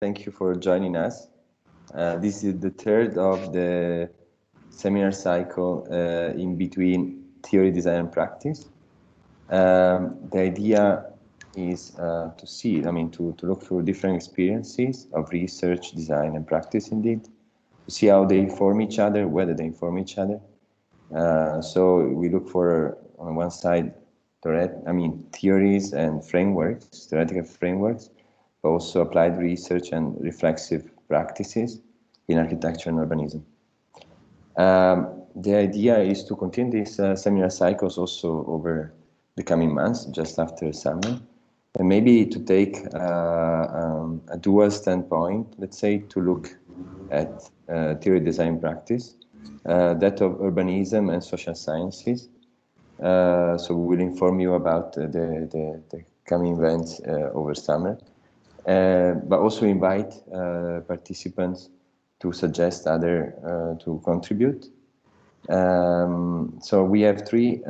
Thank you for joining us. This is the third of the seminar cycle in between theory, design, and practice. The idea is to look through different experiences of research, design, and practice indeed, to see how they inform each other, whether they inform each other. So we look for, on one side, theories and frameworks, theoretical frameworks, but also applied research and reflexive practices in architecture and urbanism. The idea is to continue these seminar cycles also over the coming months, just after summer, and maybe to take a dual standpoint, let's say, to look at theory, design, practice, that of urbanism and social sciences. So we will inform you about the coming events over summer. But also invite participants to suggest other to contribute. So we have three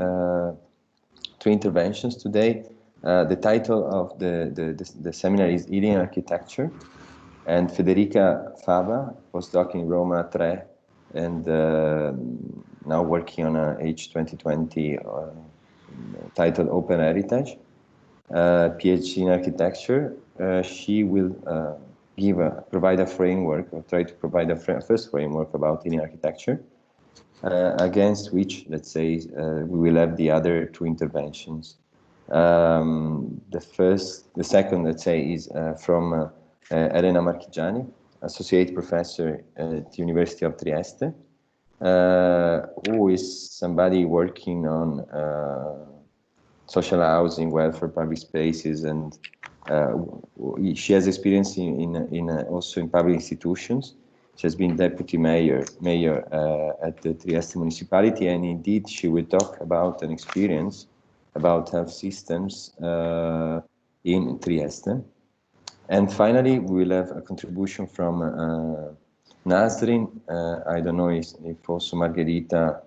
interventions today. The title of the seminar is Eating Architecture, and Federica Fava, postdoc in Roma 3, and now working on a H2020 titled Open Heritage, PhD in architecture. She will provide a framework, or try to provide a first framework about eating architecture, against which, let's say, we will have the other two interventions. The second, let's say, is from Elena Marchigiani, associate professor at the University of Trieste, who is somebody working on social housing, welfare, public spaces, and she has experience also in public institutions. She has been deputy mayor at the Trieste municipality, and indeed she will talk about an experience about health systems in Trieste. And finally, we will have a contribution from Nasrin. I don't know if also Margherita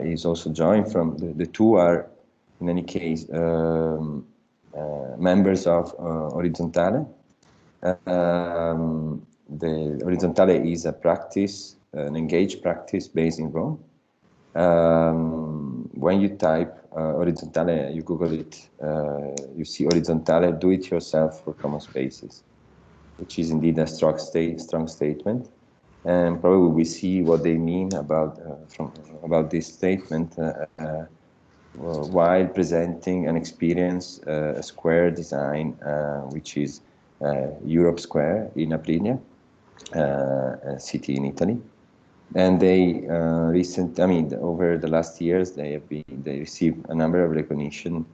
is also joined from. The two are, in any case, members of Orrizontale. The Orrizontale is a practice, an engaged practice based in Rome. When you type Orrizontale, you Google it, you see Orrizontale, do it yourself for common spaces, which is indeed a strong statement. And probably we see what they mean about this statement while presenting an experience, a square design, which is Europe Square in Aprilia, a city in Italy. And they over the last years, they received a number of recognition.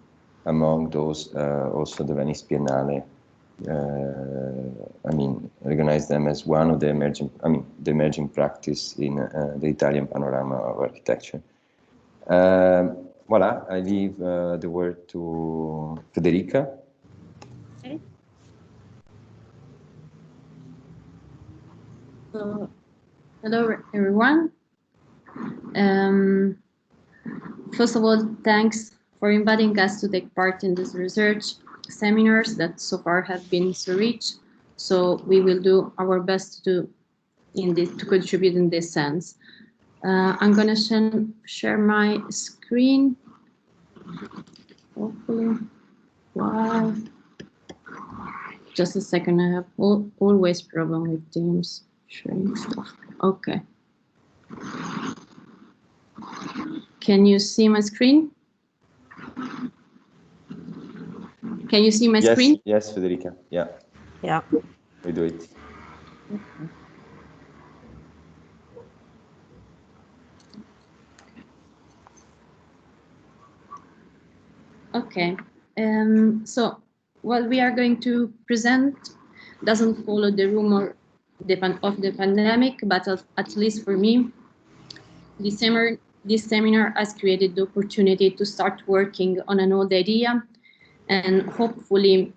Among those, also the Venice Biennale, recognized them as one of the emerging practice in the Italian panorama of architecture. Voila, I leave the word to Federica. Okay. So, hello, everyone. First of all, thanks for inviting us to take part in this research seminars that so far have been so rich. So we will do our best to contribute in this sense. I'm going to share my screen. Hopefully, wow. Just a second. I have always problem with Teams sharing stuff. Okay. Can you see my screen? Can you see my screen? Yes, Federica. Yeah. Yeah. We do it. Okay. So what we are going to present doesn't follow the rumor of the pandemic, but at least for me, this seminar has created the opportunity to start working on an old idea and hopefully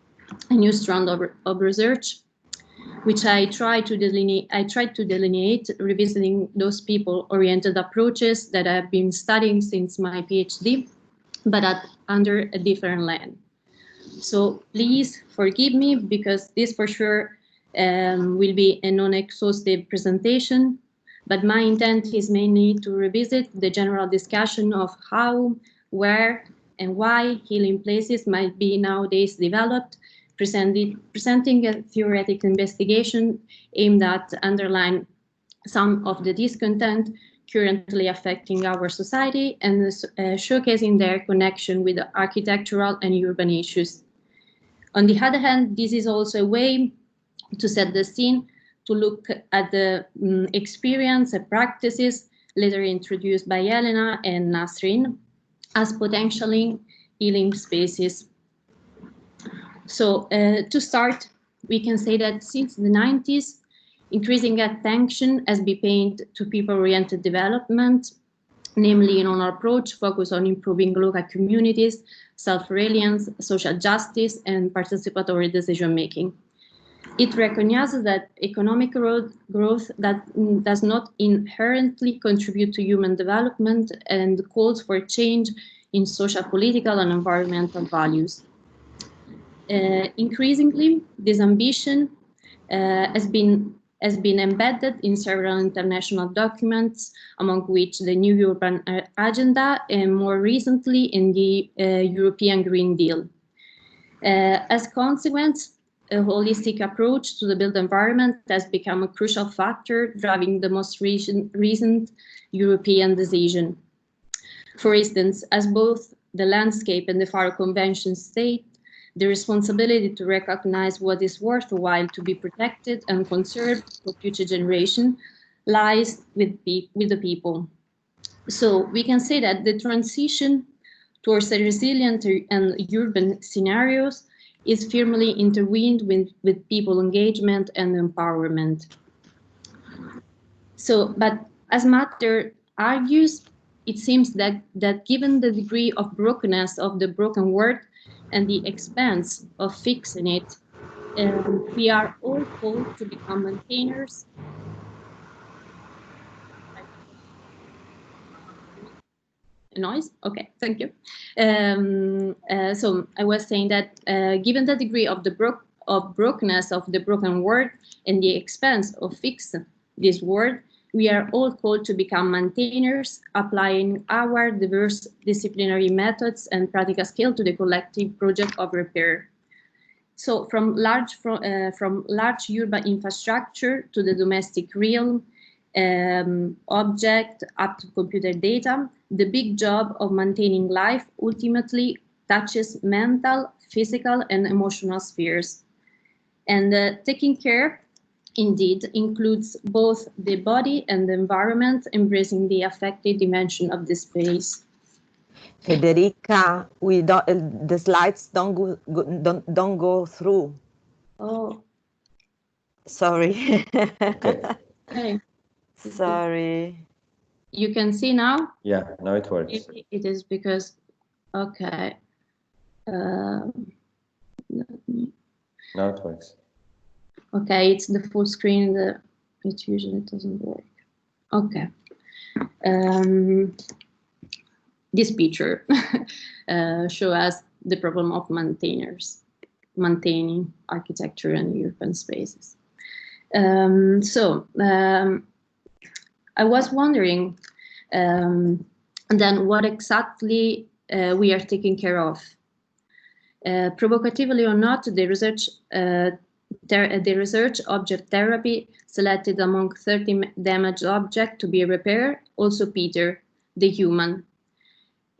a new strand of research, which I tried to delineate, revisiting those people-oriented approaches that I've been studying since my PhD, but under a different lens. So please forgive me, because this for sure will be a non-exhaustive presentation, but my intent is mainly to revisit the general discussion of how, where, and why healing places might be nowadays developed, presenting a theoretical investigation aimed at underline some of the discontent currently affecting our society and showcasing their connection with the architectural and urban issues. On the other hand, this is also a way to set the scene, to look at the experience and practices later introduced by Elena and Nasrin as potentially healing spaces. So to start, we can say that since the 90s, increasing attention has been paid to people-oriented development, namely in our approach focused on improving local communities, self-reliance, social justice, and participatory decision-making. It recognizes that economic growth that does not inherently contribute to human development and calls for change in social, political, and environmental values. Increasingly, this ambition has been embedded in several international documents, among which the New Urban Agenda and more recently in the European Green Deal. As a consequence, a holistic approach to the built environment has become a crucial factor driving the most recent European decision. For instance, as both the landscape and the Faro Convention state, the responsibility to recognize what is worthwhile to be protected and conserved for future generations lies with the people. So we can say that the transition towards a resilient and urban scenarios is firmly intertwined with people engagement and empowerment. So, but as Matter argues, it seems that given the degree of brokenness of the broken world and the expense of fixing it, we are all called to become maintainers. Noise? Okay, thank you. So I was saying that given the degree of the brokenness of the broken world and the expense of fixing this world, we are all called to become maintainers, applying our diverse disciplinary methods and practical skill to the collective project of repair. So from large urban infrastructure to the domestic realm, object up to computer data, the big job of maintaining life ultimately touches mental, physical, and emotional spheres. And taking care, indeed, includes both the body and the environment, embracing the affective dimension of the space. Federica, we don't, the slides don't go through. Oh, sorry. okay. Sorry. You can see now? Yeah, now it works. It is because, okay. Now it works. Okay, it's the full screen. It usually doesn't work. Okay. This picture shows us the problem of maintaining architecture and urban spaces. I was wondering then what exactly we are taking care of. Provocatively or not, the research object therapy selected among 30 damaged objects to be repaired, also Peter, the human.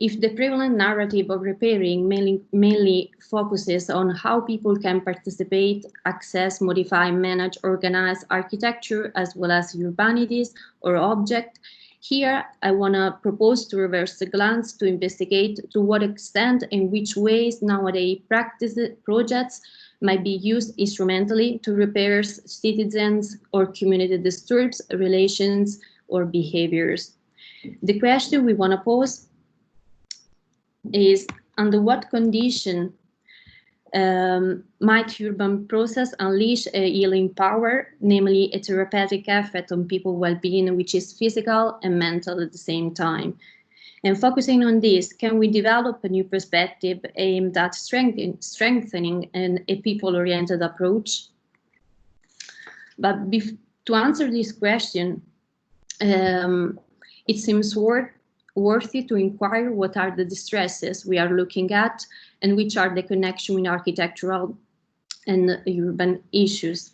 If the prevalent narrative of repairing mainly focuses on how people can participate, access, modify, manage, organize architecture as well as urbanities or object, here I want to propose to reverse the glance to investigate to what extent and which ways nowadays projects might be used instrumentally to repair citizens or community disturbs, relations, or behaviors. The question we want to pose is under what condition might urban process unleash a healing power, namely a therapeutic effect on people's well-being, which is physical and mental at the same time. And focusing on this, can we develop a new perspective aimed at strengthening a people-oriented approach? But to answer this question, it seems worthy to inquire what are the distresses we are looking at and which are the connection with architectural and urban issues.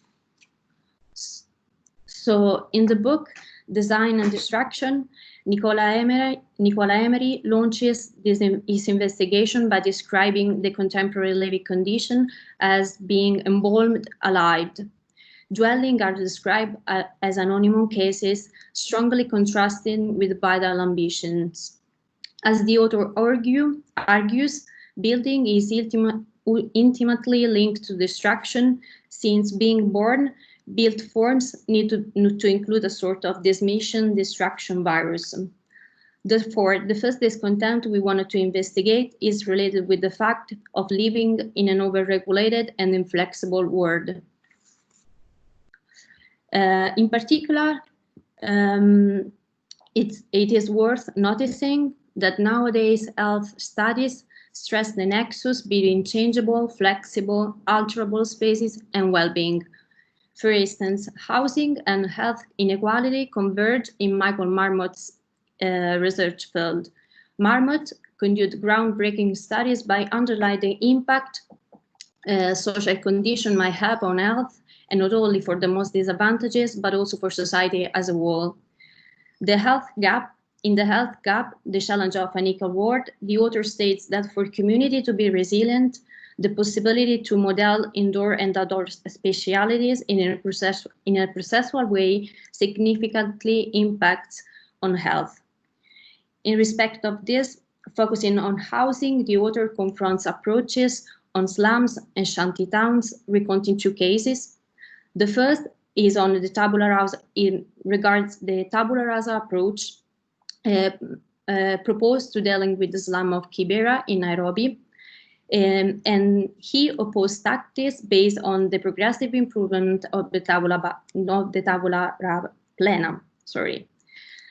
So in the book, Design and Destruction, Nicola Emery launches his investigation by describing the contemporary living condition as being embalmed alive. Dwelling are described as anonymous cases, strongly contrasting with vital ambitions. As the author argues, building is intimately linked to destruction, since being born, built forms need to include a sort of dismission destruction virus. Therefore, the first discontent we wanted to investigate is related with the fact of living in an overregulated and inflexible world. In particular, it is worth noticing that nowadays health studies stress the nexus between changeable, flexible, alterable spaces and well-being. For instance, housing and health inequality converge in Michael Marmot's research field. Marmot conducted groundbreaking studies by underlying the impact social condition might have on health, and not only for the most disadvantaged, but also for society as a whole. In the health gap, the challenge of an equal world, the author states that for community to be resilient, the possibility to model indoor and outdoor specialities in a processual way significantly impacts on health. In respect of this, focusing on housing, the author confronts approaches on slums and shanty towns, recounting two cases. The first is on the tabula rasa, in regards the tabula rasa approach proposed to dealing with the slum of Kibera in Nairobi. And he opposed tactics based on the progressive improvement of the tabula plena. Sorry.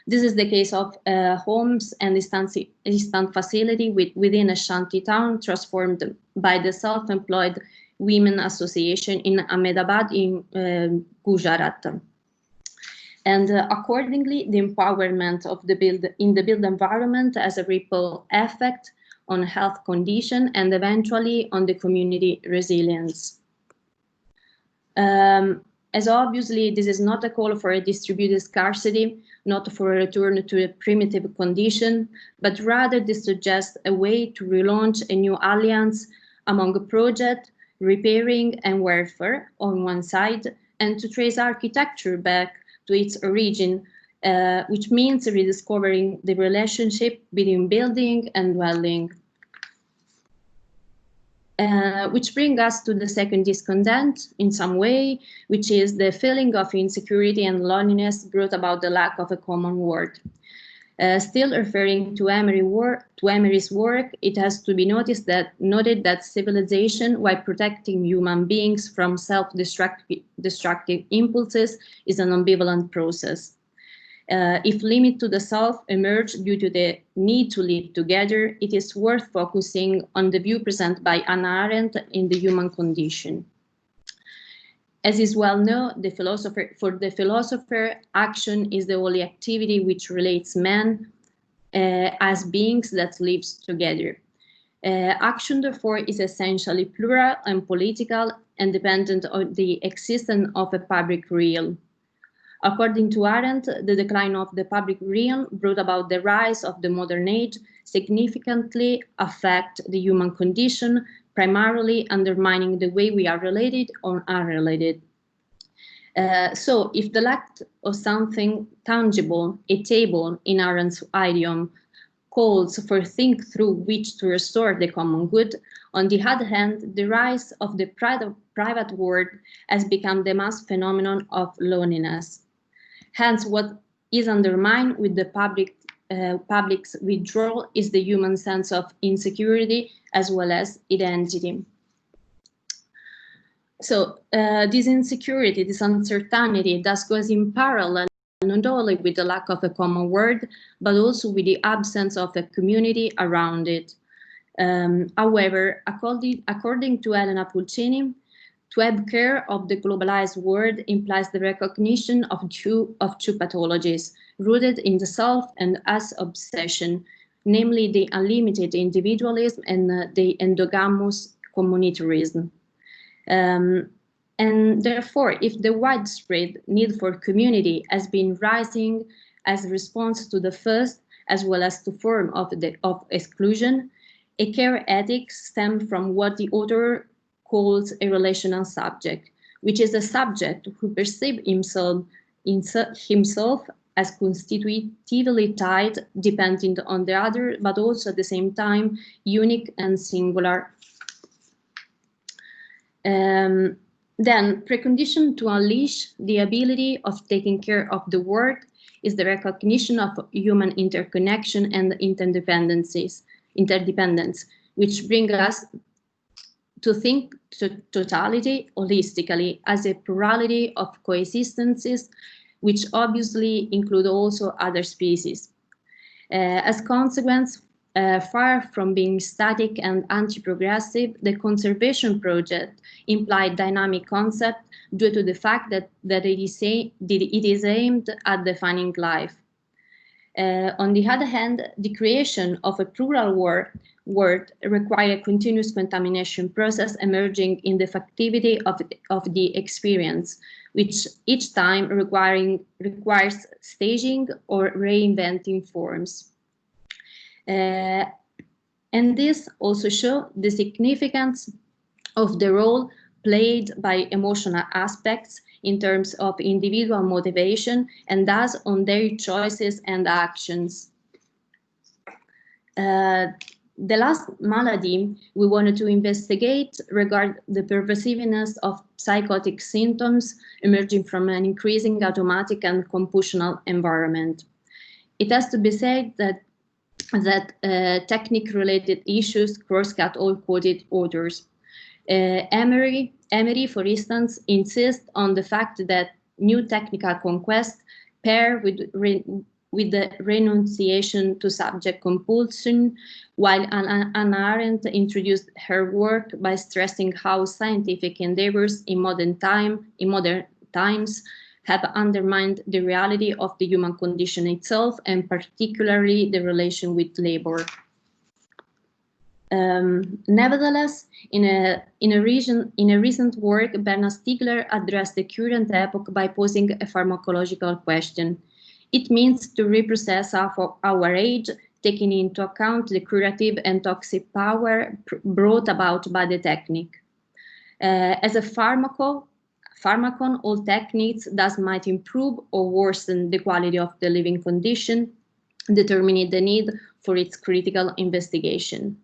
This is the case of homes and distant facility within a shanty town transformed by the Self-Employed Women Association in Ahmedabad in Gujarat. And accordingly, the empowerment of the built environment has a ripple effect on health condition and eventually on the community resilience. As obviously, this is not a call for a distributed scarcity, not for a return to a primitive condition, but rather this suggests a way to relaunch a new alliance among a project, repairing and welfare on one side, and to trace architecture back to its origin, which means rediscovering the relationship between building and dwelling. Which brings us to the second discontent in some way, which is the feeling of insecurity and loneliness brought about the lack of a common word. Still referring to Emery's work, it has to be noted that civilization, while protecting human beings from self-destructive impulses, is an ambivalent process. If limit to the self emerge due to the need to live together, it is worth focusing on the view presented by Hannah Arendt in The Human Condition. As is well known, for the philosopher, action is the only activity which relates men as beings that live together. Action, therefore, is essentially plural and political and dependent on the existence of a public real. According to Arendt, the decline of the public realm brought about the rise of the modern age significantly affect the human condition, primarily undermining the way we are related or unrelated. So if the lack of something tangible, a table in Arendt's idiom, calls for think through which to restore the common good, on the other hand, the rise of the private world has become the mass phenomenon of loneliness. Hence, what is undermined with the public's withdrawal is the human sense of insecurity as well as identity. So this insecurity, this uncertainty, thus goes in parallel not only with the lack of a common word, but also with the absence of a community around it. However, according to Elena Pulcini, To have care of the globalized world implies the recognition of two pathologies, rooted in the self and as obsession, namely the unlimited individualism and the endogamous communitarism. And therefore, if the widespread need for community has been rising as a response to the first, as well as to form of exclusion, a care ethic stems from what the author calls a relational subject, which is a subject who perceives himself as constitutively tied, dependent on the other, but also at the same time unique and singular. Then, precondition to unleash the ability of taking care of the world is the recognition of human interconnection and interdependence, which bring us to think totality holistically as a plurality of coexistences, which obviously include also other species. As consequence, far from being static and anti-progressive, the conservation project implied dynamic concept due to the fact that it is aimed at defining life. On the other hand, the creation of a plural world requires a continuous contamination process emerging in the factivity of the experience, which each time requires staging or reinventing forms. And this also shows the significance of the role played by emotional aspects in terms of individual motivation and thus on their choices and actions. The last malady we wanted to investigate regard the pervasiveness of psychotic symptoms emerging from an increasing automatic and compulsional environment. It has to be said that technique-related issues cross-cut all quoted authors. Emery, for instance, insists on the fact that new technical conquests pair with the renunciation to subject compulsion, while Hannah Arendt introduced her work by stressing how scientific endeavors in modern times have undermined the reality of the human condition itself, and particularly the relation with labor. Nevertheless, in a recent work, Bernard Stiegler addressed the current epoch by posing a pharmacological question. It means to reprocess our age, taking into account the curative and toxic power brought about by the technique. As a pharmacon, all techniques thus might improve or worsen the quality of the living condition, determining the need for its critical investigation.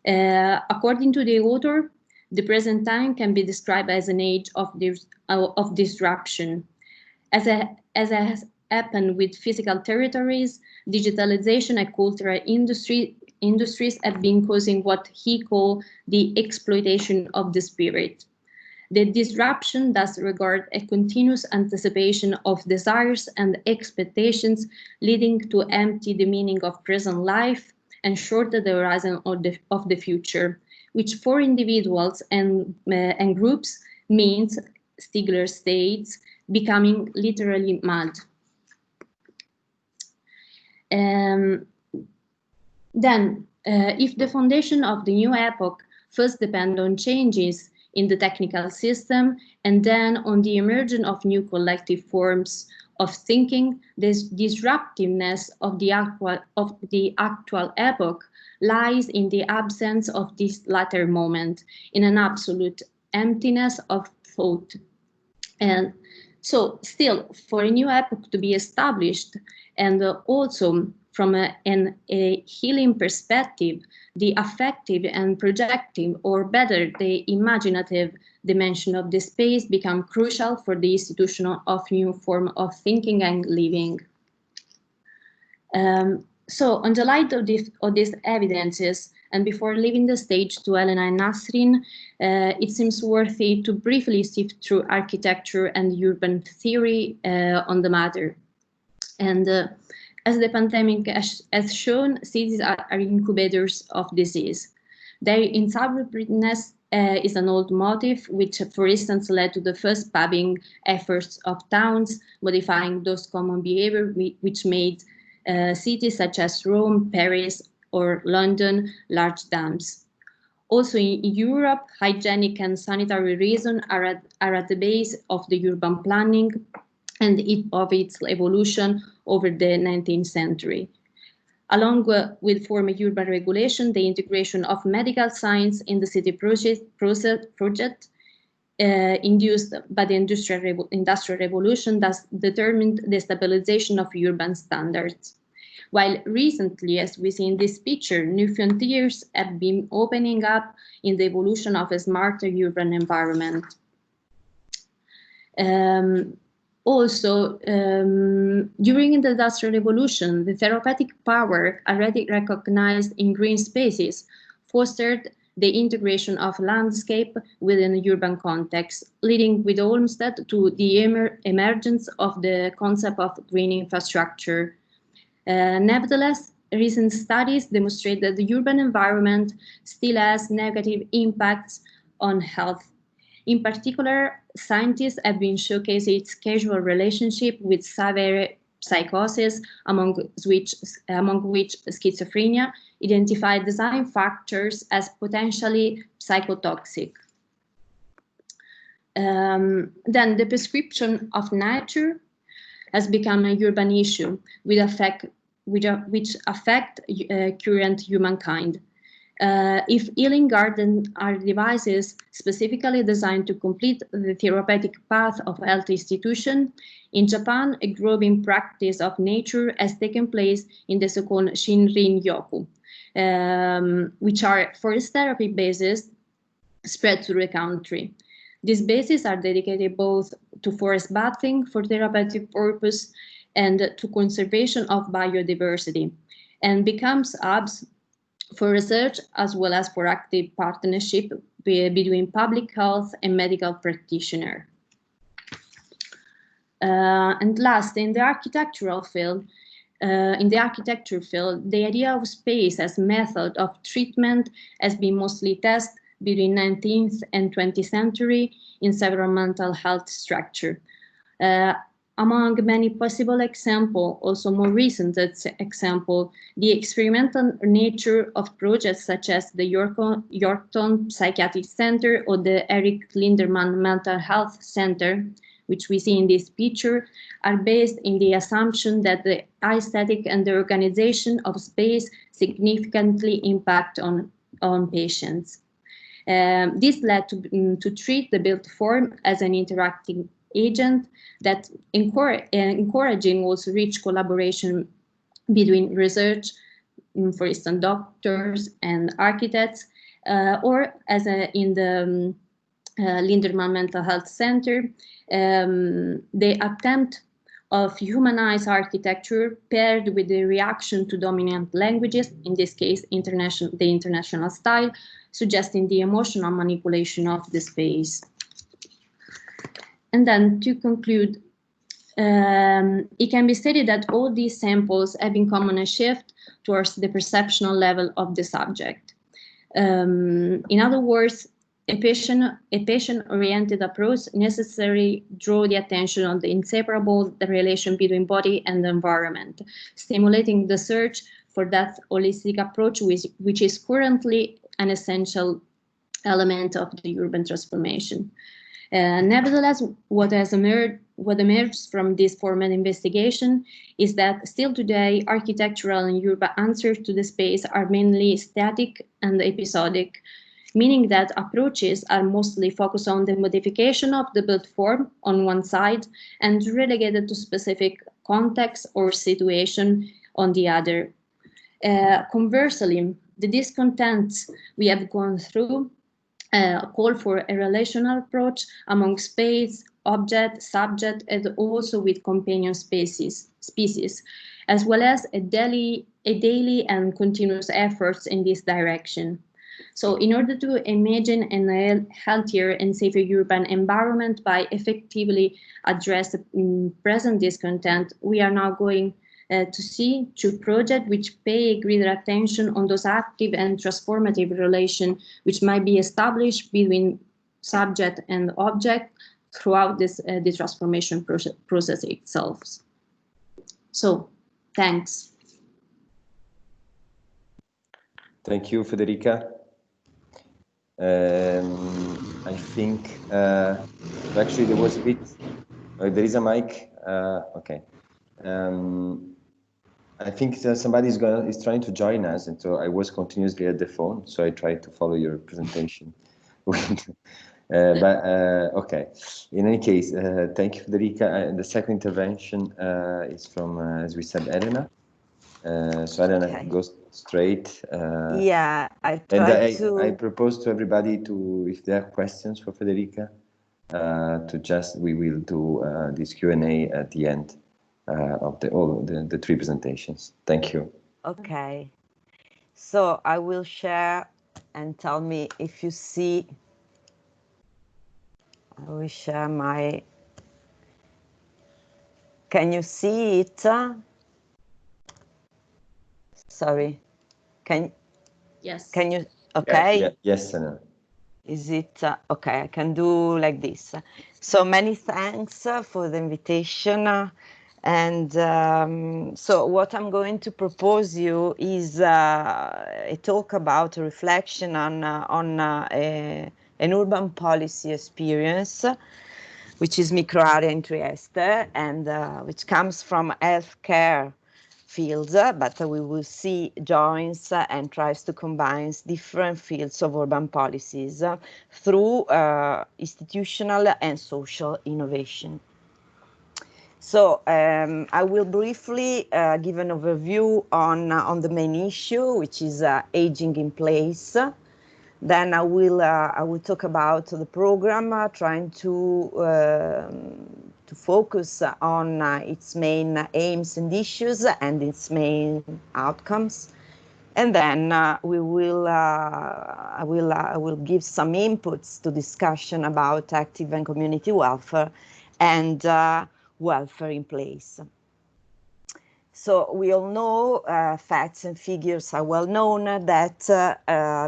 According to the author, the present time can be described as an age of disruption. As has happened with physical territories, digitalization and cultural industries have been causing what he called the exploitation of the spirit. The disruption thus regards a continuous anticipation of desires and expectations, leading to empty the meaning of present life and shorten the horizon of the future, which for individuals and groups means, Stiegler states, becoming literally mad. If the foundation of the new epoch first depends on changes in the technical system and then on the emergence of new collective forms of thinking, this disruptiveness of the actual epoch lies in the absence of this latter moment, in an absolute emptiness of thought. And so still, for a new epoch to be established, and also from a healing perspective, the affective and projective, or better, the imaginative dimension of the space become crucial for the institution of new form of thinking and living. So on the light of these evidences, and before leaving the stage to Elena and Nasrin, it seems worthy to briefly sift through architecture and urban theory on the matter. And as the pandemic has shown, cities are incubators of disease. Their insoluteness is an old motif, which, for instance, led to the first pubbing efforts of towns, modifying those common behavior which made cities such as Rome, Paris, or London large dams. Also in Europe, hygienic and sanitary reasons are at the base of the urban planning and of its evolution over the 19th century. Along with former urban regulation, the integration of medical science in the city project induced by the industrial revolution thus determined the stabilization of urban standards. While recently, as we see in this picture, new frontiers have been opening up in the evolution of a smarter urban environment. Also, during the Industrial Revolution, the therapeutic power already recognized in green spaces fostered the integration of landscape within a urban context, leading with Olmsted to the emergence of the concept of green infrastructure. Nevertheless, recent studies demonstrate that the urban environment still has negative impacts on health. In particular, scientists have been showcasing its causal relationship with severe psychosis, among which schizophrenia, identified design factors as potentially psychotoxic. Then the prescription of nature has become a urban issue which affect current humankind. If healing gardens are devices specifically designed to complete the therapeutic path of health institutions, in Japan, a growing practice of nature has taken place in the so-called Shinrin-yoku, which are forest therapy bases spread through the country. These bases are dedicated both to forest bathing for therapeutic purpose and to conservation of biodiversity, and becomes hubs for research as well as for active partnership between public health and medical practitioners. And last, in the architecture field, the idea of space as method of treatment has been mostly tested between 19th and 20th century in several mental health structures. Among many possible examples, also more recent example, the experimental nature of projects such as the Yorkton Psychiatric Center or the Eric Linderman Mental Health Center, which we see in this picture, are based in the assumption that the aesthetic and the organization of space significantly impact on patients. This led to treat the built form as an interacting agent that encouraging also rich collaboration between research, for instance, doctors and architects, or as in the Linderman Mental Health Center, the attempt of humanized architecture paired with the reaction to dominant languages, in this case, the international style, suggesting the emotional manipulation of the space. And then to conclude, it can be stated that all these samples have in common a shift towards the perceptual level of the subject. In other words, a patient-oriented approach necessarily draws the attention on the inseparable relation between body and the environment, stimulating the search for that holistic approach, which is currently an essential element of the urban transformation. Nevertheless, what emerged from this formal investigation is that still today, architectural and urban answers to the space are mainly static and episodic, meaning that approaches are mostly focused on the modification of the built form on one side and relegated to specific context or situation on the other. Conversely, the discontents we have gone through call for a relational approach among space, object, subject, and also with companion species, as well as a daily and continuous efforts in this direction. So in order to imagine a healthier and safer urban environment by effectively address the present discontent, we are now going to see two projects which pay greater attention on those active and transformative relations which might be established between subject and object throughout this the transformation process itself. So, thanks. Thank you, Federica. I think actually there was a bit. There is a mic. Okay. I think somebody is trying to join us, and so I was continuously at the phone, so I tried to follow your presentation. Okay. In any case, thank you, Federica. The second intervention is from, as we said, Elena. So Elena goes straight. Yeah, I tried to. I propose to everybody to, if there are questions for Federica, we will do this Q&A at the end of the three presentations. Thank you. Okay. So I will share and tell me if you see. I will share my. Can you see it? Sorry. Yes. Can you? Okay. Yes, Anna. Is it okay? I can do like this. So many thanks for the invitation. And so what I'm going to propose you is a talk about a reflection on an urban policy experience, which is microarea in Trieste, and which comes from healthcare fields, but we will see joins and tries to combine different fields of urban policies through institutional and social innovation. So I will briefly give an overview on the main issue, which is aging in place. Then I will talk about the program, trying to focus on its main aims and issues and its main outcomes. And then I will give some inputs to discussion about active and community welfare and welfare in place. So we all know, facts and figures are well known, that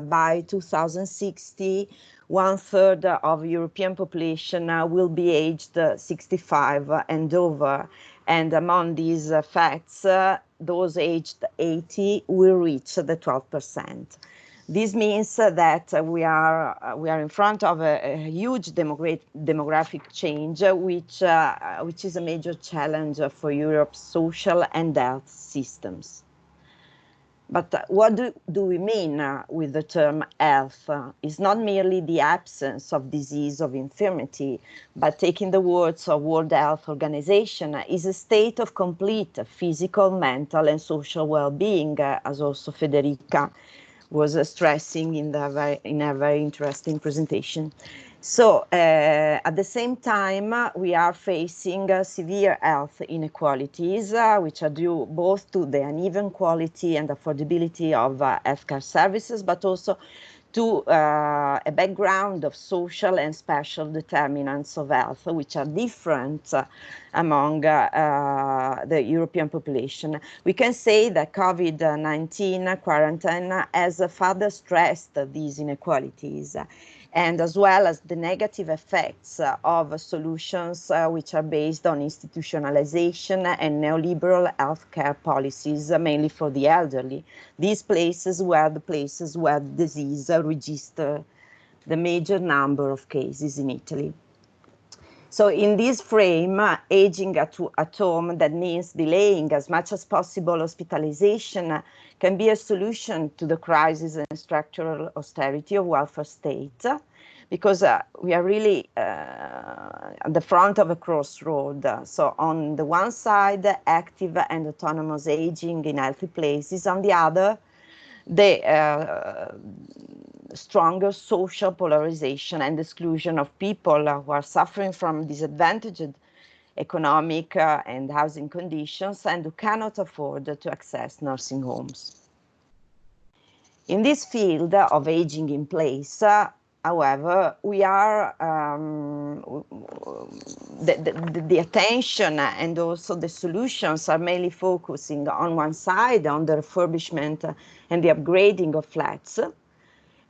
by 2060, 1/3 of European population will be aged 65 and over. And among these facts, those aged 80 will reach the 12%. This means that we are in front of a huge demographic change, which is a major challenge for Europe's social and health systems. But what do we mean with the term health? It's not merely the absence of disease, of infirmity, but taking the words of World Health Organization, is a state of complete physical, mental, and social well-being, as also Federica was stressing in a very interesting presentation. So at the same time, we are facing severe health inequalities, which are due both to the uneven quality and affordability of healthcare services, but also to a background of social and spatial determinants of health, which are different among the European population. We can say that COVID-19 quarantine has further stressed these inequalities, and as well as the negative effects of solutions which are based on institutionalization and neoliberal healthcare policies, mainly for the elderly. These places were the places where disease registered the major number of cases in Italy. So in this frame, aging at home, that means delaying as much as possible hospitalization, can be a solution to the crisis and structural austerity of welfare state, because we are really at the front of a crossroad. So on the one side, active and autonomous aging in healthy places. On the other, the stronger social polarization and exclusion of people who are suffering from disadvantaged economic and housing conditions and who cannot afford to access nursing homes. In this field of aging in place, however, we are the attention and also the solutions are mainly focusing on one side on the refurbishment and the upgrading of flats,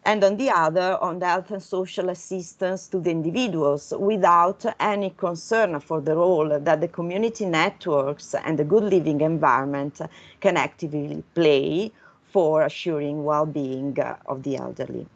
and on the other on the health and social assistance to the individuals, without any concern for the role that the community networks and the good living environment can actively play for assuring well-being of the elderly.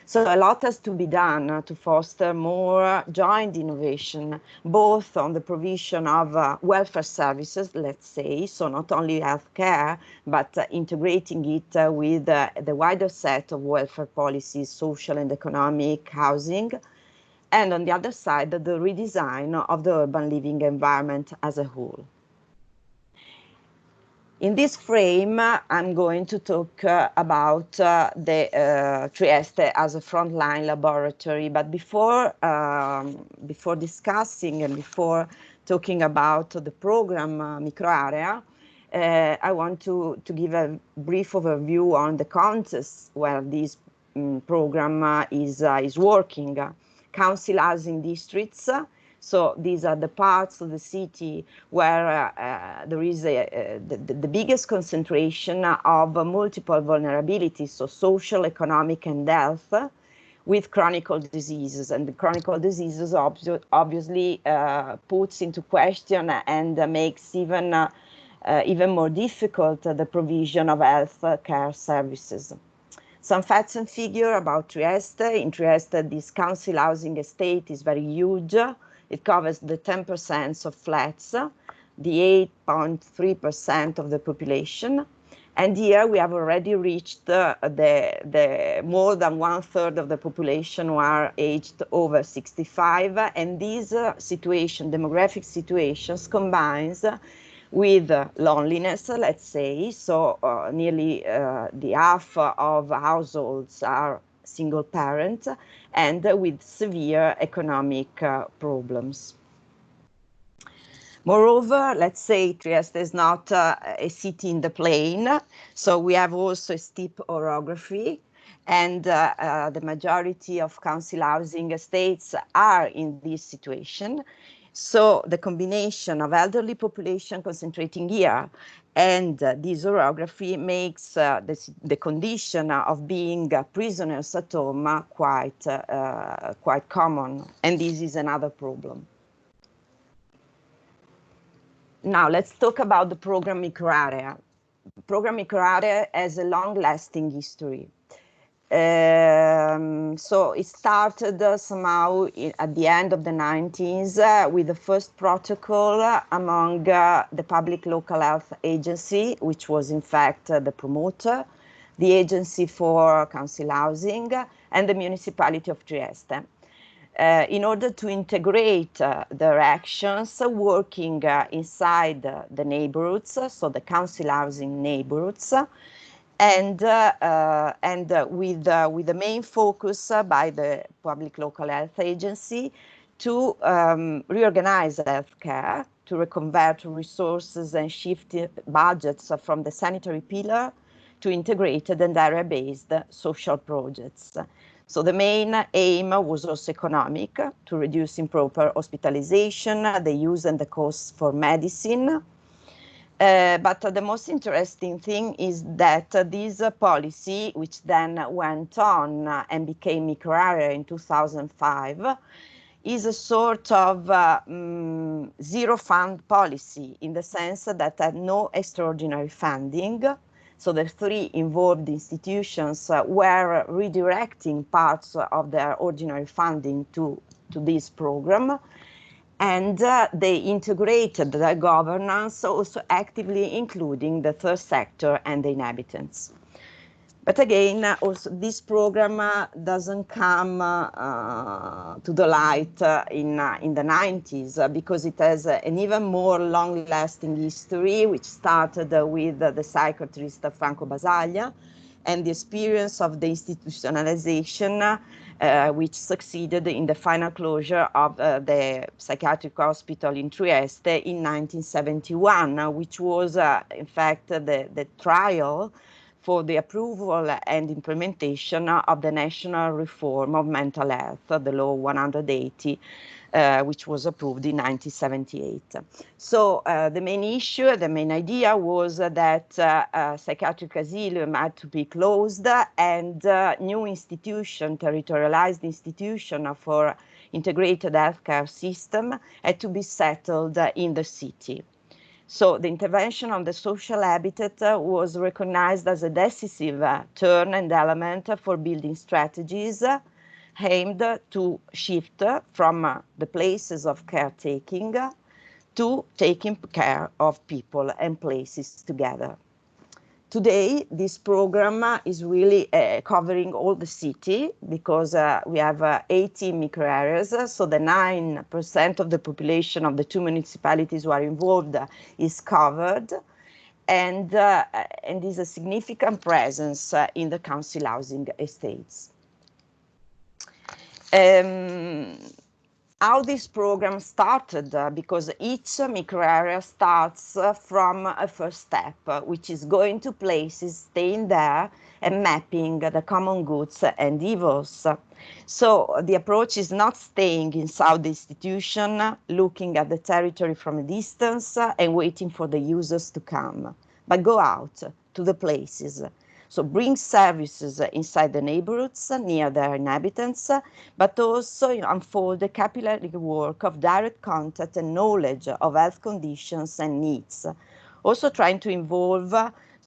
So a lot has to be done to foster more joint innovation, both on the provision of welfare services, let's say, so not only healthcare, but integrating it with the wider set of welfare policies, social and economic, housing, and on the other side, the redesign of the urban living environment as a whole. In this frame, I'm going to talk about the Trieste as a frontline laboratory. But before discussing and before talking about the program Microarea, I want to give a brief overview on the context where this program is working. Council housing districts. So these are the parts of the city where there is the biggest concentration of multiple vulnerabilities, so social, economic, and health, with chronic diseases. And the chronic diseases obviously puts into question and makes even more difficult the provision of health care services. Some facts and figures about Trieste. In Trieste, this council housing estate is very huge. It covers the 10% of flats, the 8.3% of the population. And here we have already reached the more than 1/3 of the population who are aged over 65. And these demographic situations combines with loneliness, let's say. So nearly the half of households are single parent, and with severe economic problems. Moreover, let's say Trieste is not a city in the plain, so we have also a steep orography, and the majority of council housing estates are in this situation. So the combination of elderly population concentrating here and this orography makes the condition of being prisoners at home quite common, and this is another problem. Now let's talk about the program Microarea. Program Microarea has a long-lasting history. So it started somehow at the end of the 90s with the first protocol among the public local health agency, which was in fact the promoter, the agency for council housing, and the municipality of Trieste. In order to integrate their actions working inside the neighborhoods, so the council housing neighborhoods, and with the main focus by the public local health agency to reorganize healthcare, to reconvert resources and shift budgets from the sanitary pillar to integrated and area-based social projects. So the main aim was also economic, to reduce improper hospitalization, the use and the costs for medicine. But the most interesting thing is that this policy, which then went on and became Microarea in 2005, is a sort of zero fund policy, in the sense that had no extraordinary funding. So the three involved institutions were redirecting parts of their ordinary funding to this program. And they integrated their governance, also actively including the third sector and the inhabitants. But again, also this program doesn't come to the light in the 90s, because it has an even more long-lasting history, which started with the psychiatrist Franco Basaglia, and the experience of the institutionalization which succeeded in the final closure of the psychiatric hospital in Trieste in 1971, which was in fact the trial for the approval and implementation of the national reform of mental health, the law 180, which was approved in 1978. So the main issue, the main idea was that psychiatric asylum had to be closed and new institution, territorialized institution for integrated healthcare system had to be settled in the city. So the intervention on the social habitat was recognized as a decisive turn and element for building strategies aimed to shift from the places of caretaking to taking care of people and places together. Today, this program is really covering all the city because we have 80 microareas, so the 9% of the population of the 2 municipalities who are involved is covered, and is a significant presence in the council housing estates. How this program started, because each microarea starts from a first step, which is going to places, staying there, and mapping the common goods and evils. So the approach is not staying inside the institution, looking at the territory from a distance and waiting for the users to come, but go out to the places. So bring services inside the neighborhoods near their inhabitants, but also unfold the capillary work of direct contact and knowledge of health conditions and needs. Also trying to involve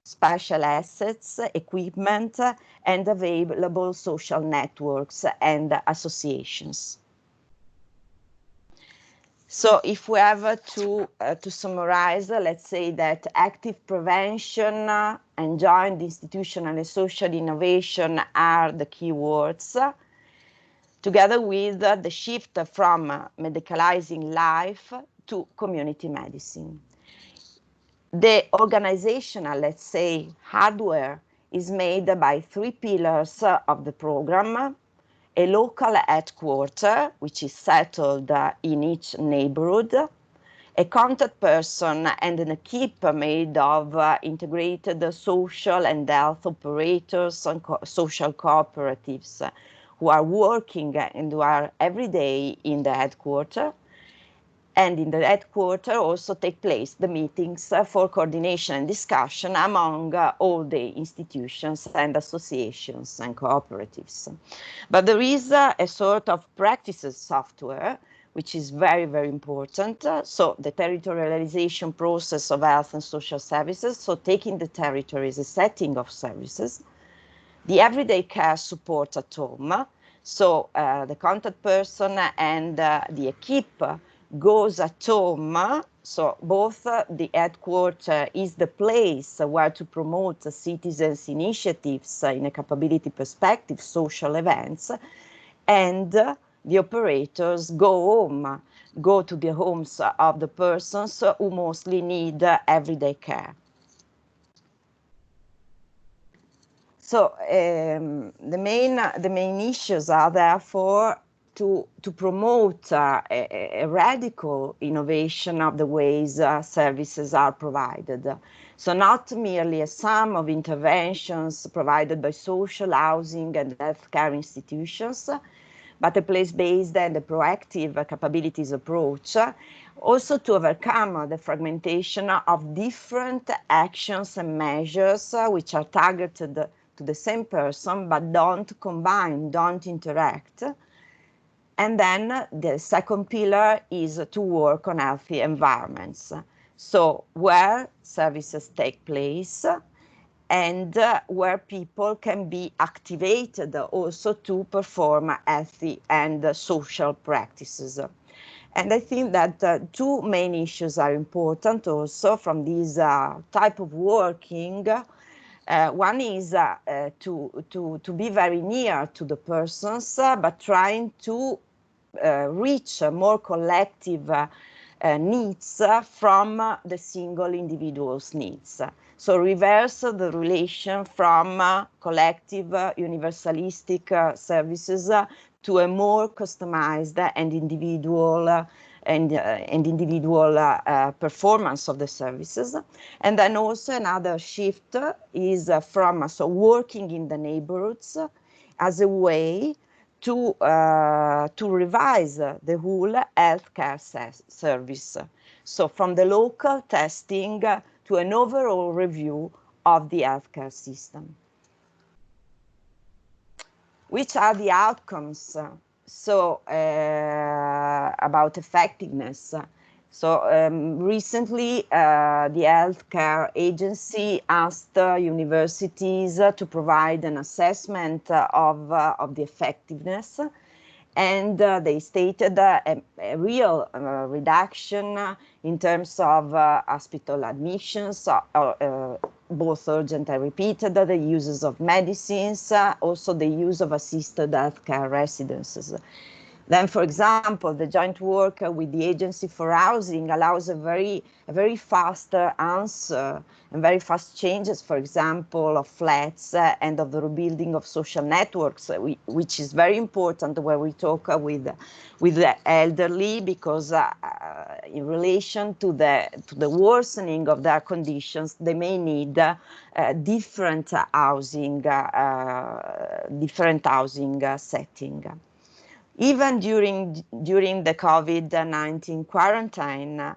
special assets, equipment, and available social networks and associations. So if we have to summarize, let's say that active prevention and joint institutional and social innovation are the key words, together with the shift from medicalizing life to community medicine. The organizational, let's say, hardware is made by 3 pillars of the program: a local headquarter, which is settled in each neighborhood, a contact person and an equipe made of integrated social and health operators and social cooperatives who are working and who are every day in the headquarter. And in the headquarter also take place the meetings for coordination and discussion among all the institutions and associations and cooperatives. But there is a sort of practices software, which is very, very important. So the territorialization process of health and social services, so taking the territory as a setting of services, the everyday care support at home, so the contact person and the equipe goes at home, so both the headquarters is the place where to promote citizens' initiatives in a capability perspective, social events, and the operators go home, go to the homes of the persons who mostly need everyday care. So the main issues are therefore to promote a radical innovation of the ways services are provided. So not merely a sum of interventions provided by social housing and healthcare institutions, but a place-based and a proactive capabilities approach, also to overcome the fragmentation of different actions and measures which are targeted to the same person but don't combine, don't interact. And then the second pillar is to work on healthy environments. So where services take place and where people can be activated also to perform healthy and social practices. And I think that 2 main issues are important also from this type of working. One is to be very near to the persons, but trying to reach more collective needs from the single individual's needs. So reverse the relation from collective universalistic services to a more customized and individual and individual performance of the services. And then also another shift is from working in the neighborhoods as a way to revise the whole healthcare service. So from the local testing to an overall review of the healthcare system. Which are the outcomes? About effectiveness. Recently, the healthcare agency asked universities to provide an assessment of the effectiveness, and they stated a real reduction in terms of hospital admissions, both urgent and repeated, the uses of medicines, also the use of assisted healthcare residences. Then, for example, the joint work with the Agency for Housing allows a very fast answer and very fast changes, for example, of flats and of the rebuilding of social networks, which is very important when we talk with the elderly, because in relation to the worsening of their conditions, they may need different housing setting. Even during the COVID-19 quarantine,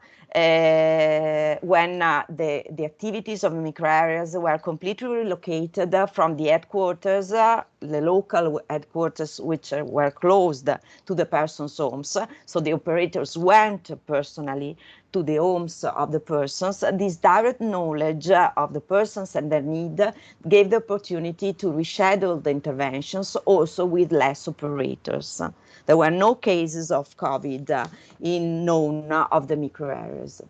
when the activities of microareas were completely relocated from the headquarters, the local headquarters, which were closed to the person's homes, so the operators went personally to the homes of the persons. This direct knowledge of the persons and their need gave the opportunity to reschedule the interventions also with less operators. There were no cases of COVID in none of the microareas.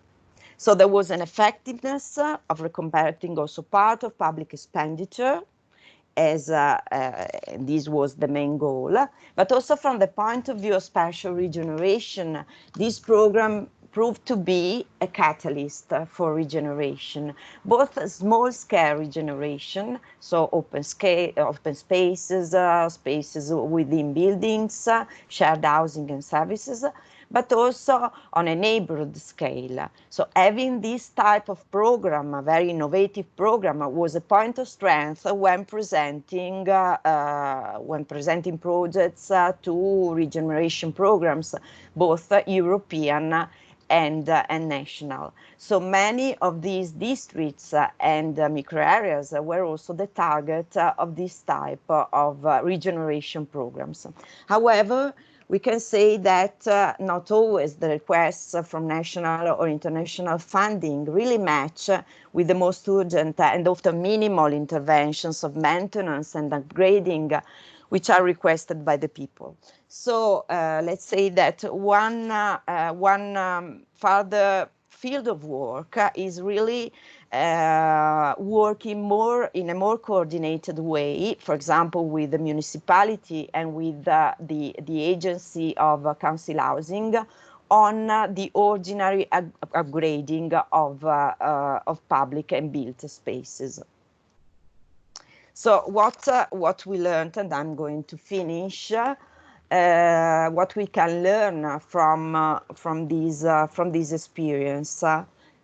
So there was an effectiveness of recompensating also part of public expenditure, as this was the main goal, but also from the point of view of spatial regeneration, this program proved to be a catalyst for regeneration, both small-scale regeneration, so open spaces, spaces within buildings, shared housing and services, but also on a neighborhood scale. So having this type of program, a very innovative program, was a point of strength when presenting projects to regeneration programs, both European and national. So many of these districts and microareas were also the target of this type of regeneration programs. However, we can say that not always the requests from national or international funding really match with the most urgent and often minimal interventions of maintenance and upgrading which are requested by the people. So let's say that one further field of work is really working more in a more coordinated way, for example, with the municipality and with the agency of council housing on the ordinary upgrading of public and built spaces. So what we learned, and I'm going to finish, what we can learn from this experience.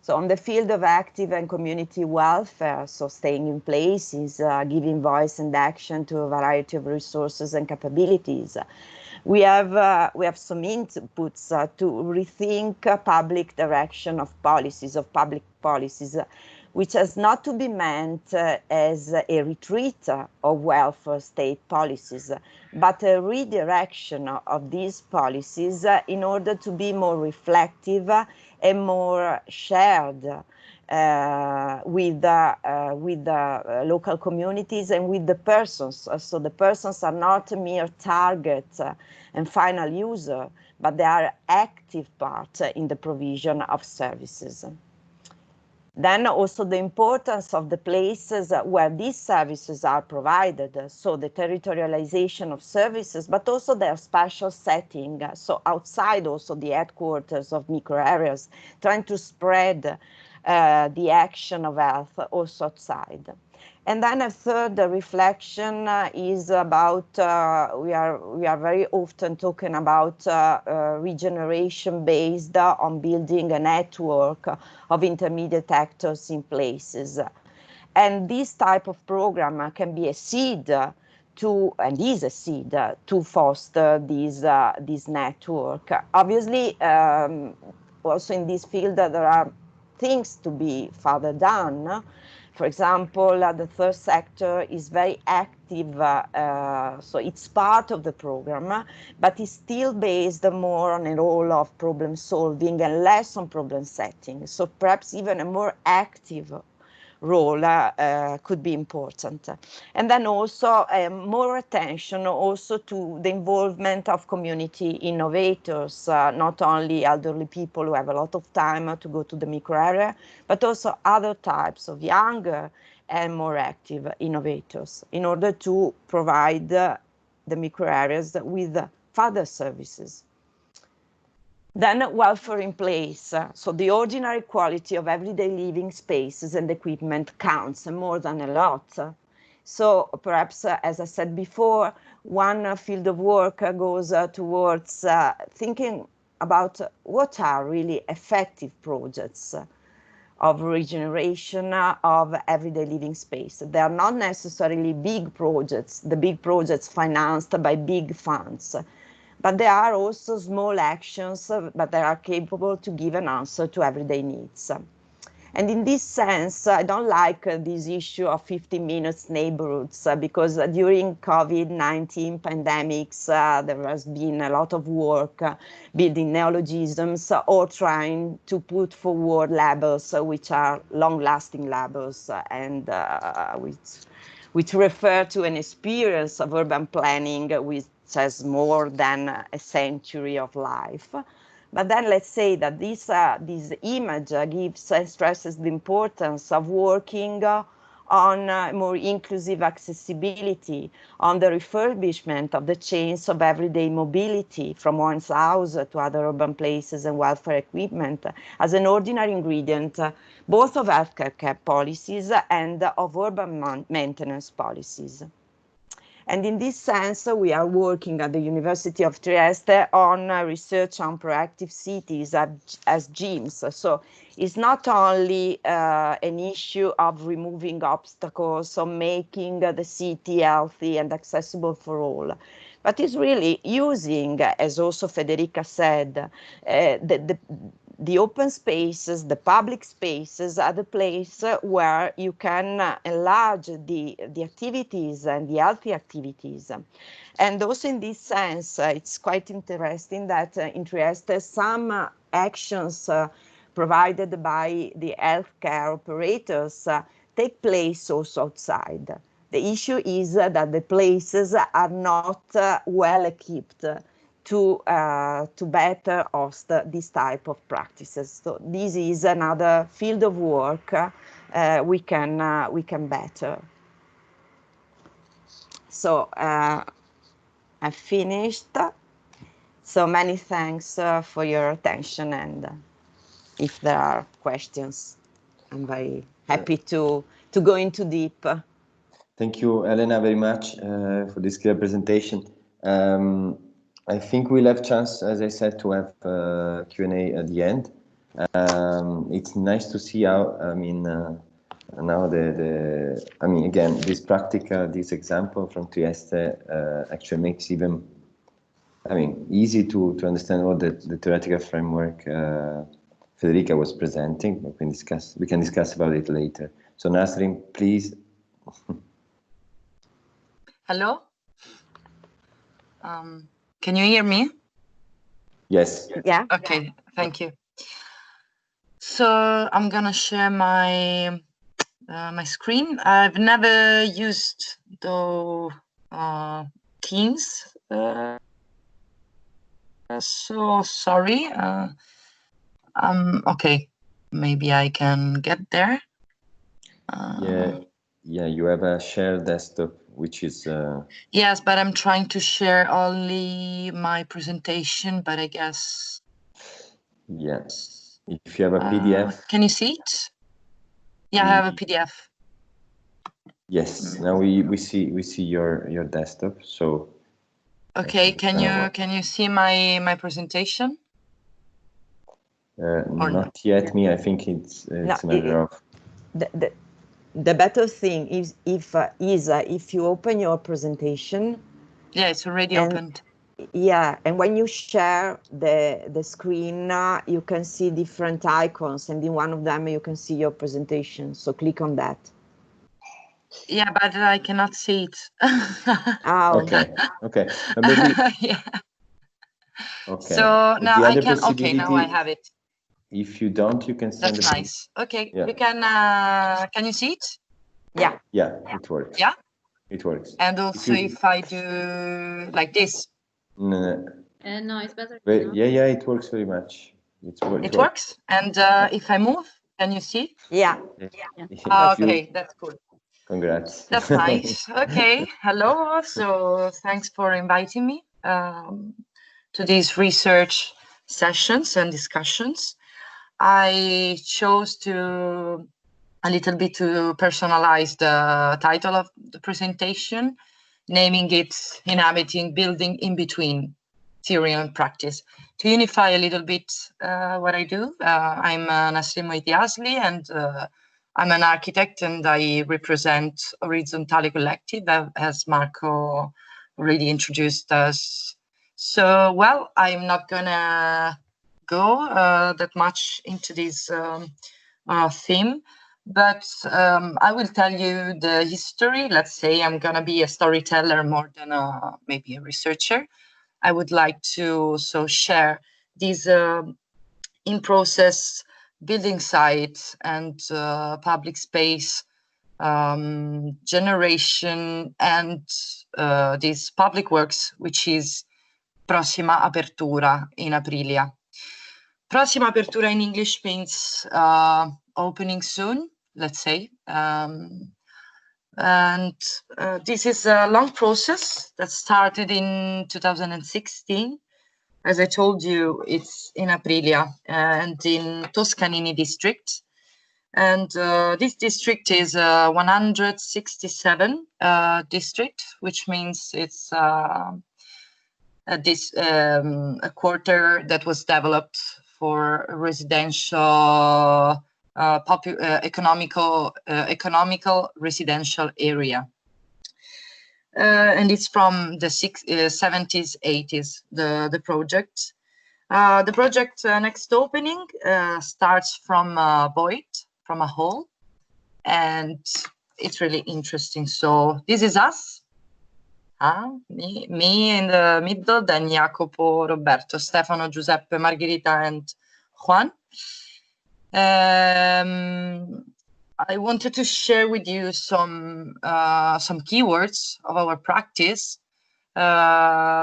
So on the field of active and community welfare, so staying in places, giving voice and action to a variety of resources and capabilities, we have some inputs to rethink public direction of public policies, which has not to be meant as a retreat of welfare state policies, but a redirection of these policies in order to be more reflective and more shared with the local communities and with the persons. So the persons are not a mere target and final user, but they are active part in the provision of services. Then also the importance of the places where these services are provided, so the territorialization of services, but also their spatial setting, so outside also the headquarters of microareas, trying to spread the action of health also outside. And then a third reflection is about, we are very often talking about regeneration based on building a network of intermediate actors in places. And this type of program can be a seed to, and is a seed to foster this network. Obviously, also in this field, there are things to be further done. For example, the third sector is very active, so it's part of the program, but it's still based more on a role of problem solving and less on problem setting. So perhaps even a more active role could be important. And then also more attention also to the involvement of community innovators, not only elderly people who have a lot of time to go to the micro area, but also other types of younger and more active innovators in order to provide the micro areas with further services. Then welfare in place. So the ordinary quality of everyday living spaces and equipment counts more than a lot. So perhaps, as I said before, one field of work goes towards thinking about what are really effective projects of regeneration of everyday living space. They are not necessarily big projects, the big projects financed by big funds, but there are also small actions, but they are capable to give an answer to everyday needs. And in this sense, I don't like this issue of 15 minutes neighborhoods, because during COVID-19 pandemics, there has been a lot of work building neologisms or trying to put forward labels which are long-lasting labels and which refer to an experience of urban planning which has more than a century of life. But then let's say that this image gives and stresses the importance of working on more inclusive accessibility, on the refurbishment of the chains of everyday mobility from one's house to other urban places and welfare equipment as an ordinary ingredient, both of healthcare care policies and of urban maintenance policies. And in this sense, we are working at the University of Trieste on research on proactive cities as gyms. So it's not only an issue of removing obstacles or making the city healthy and accessible for all, but it's really using, as also Federica said, the open spaces, the public spaces are the place where you can enlarge the activities and the healthy activities. And also in this sense, it's quite interesting that in Trieste, some actions provided by the healthcare operators take place also outside. The issue is that the places are not well equipped to better host this type of practices. So this is another field of work we can better. So I finished. So many thanks for your attention, and if there are questions, I'm very happy to go into deep. Thank you, Elena, very much for this clear presentation. I think we'll have chance, as I said, to have Q&A at the end. It's nice to see how, now again, this practical, this example from Trieste actually makes even, easy to understand what the theoretical framework Federica was presenting. We can discuss about it later. So Nasrin, please. Hello. Can you hear me? Yes. Yeah. Okay, thank you. So I'm gonna share my my screen. I've never used the Teams, so sorry. Okay, maybe I can get there. Yeah, you have a shared desktop, which is... Yes, but I'm trying to share only my presentation, but I guess... Yes, if you have a PDF... Can you see it? Yeah, I have a PDF. Yes. Now we see your desktop. So. Okay. Can you see my presentation? Not yet. Me. I think it's a matter of. The better thing is if you open your presentation. Yeah, it's already opened. Yeah, and when you share the screen, you can see different icons, and in one of them you can see your presentation. So click on that. Yeah, but I cannot see it. Okay. Maybe. Yeah. Okay. So now I can. Okay, now I have it. If you don't, you can send. That's nice. Okay, yeah. you can. Can you see it? Yeah. Yeah, it works. Yeah. It works. And also, if I do like this. No, it's better. Yeah, it works very much. It works. And if I move, can you see? Yeah. Okay, that's cool. Congrats. That's nice. Okay. Hello. So thanks for inviting me to these research sessions and discussions. I chose to a little bit to personalize the title of the presentation, naming it Inhabiting, Building in Between Theory and Practice. To unify a little bit what I do, I'm Nasrin Mohiti Asli, and I'm an architect, and I represent Orrizontale Collective, as Marco already introduced us. So, well, I'm not gonna go that much into this theme, but I will tell you the history. Let's say I'm gonna be a storyteller more than maybe a researcher. I would like to share these in-process building sites and public space generation and these public works, which is Prossima Apertura in Aprilia. Prossima Apertura in English means opening soon, let's say. And this is a long process that started in 2016. As I told you, it's in Aprilia and in Toscanini district. And this district is 167 district, which means it's a quarter that was developed for residential economical residential area. And it's from the 70s, 80s, the project. The project next opening starts from a void, from a hole, and it's really interesting. So this is us, me in the middle, then Jacopo, Roberto, Stefano, Giuseppe, Margherita, and Juan. I wanted to share with you some keywords of our practice,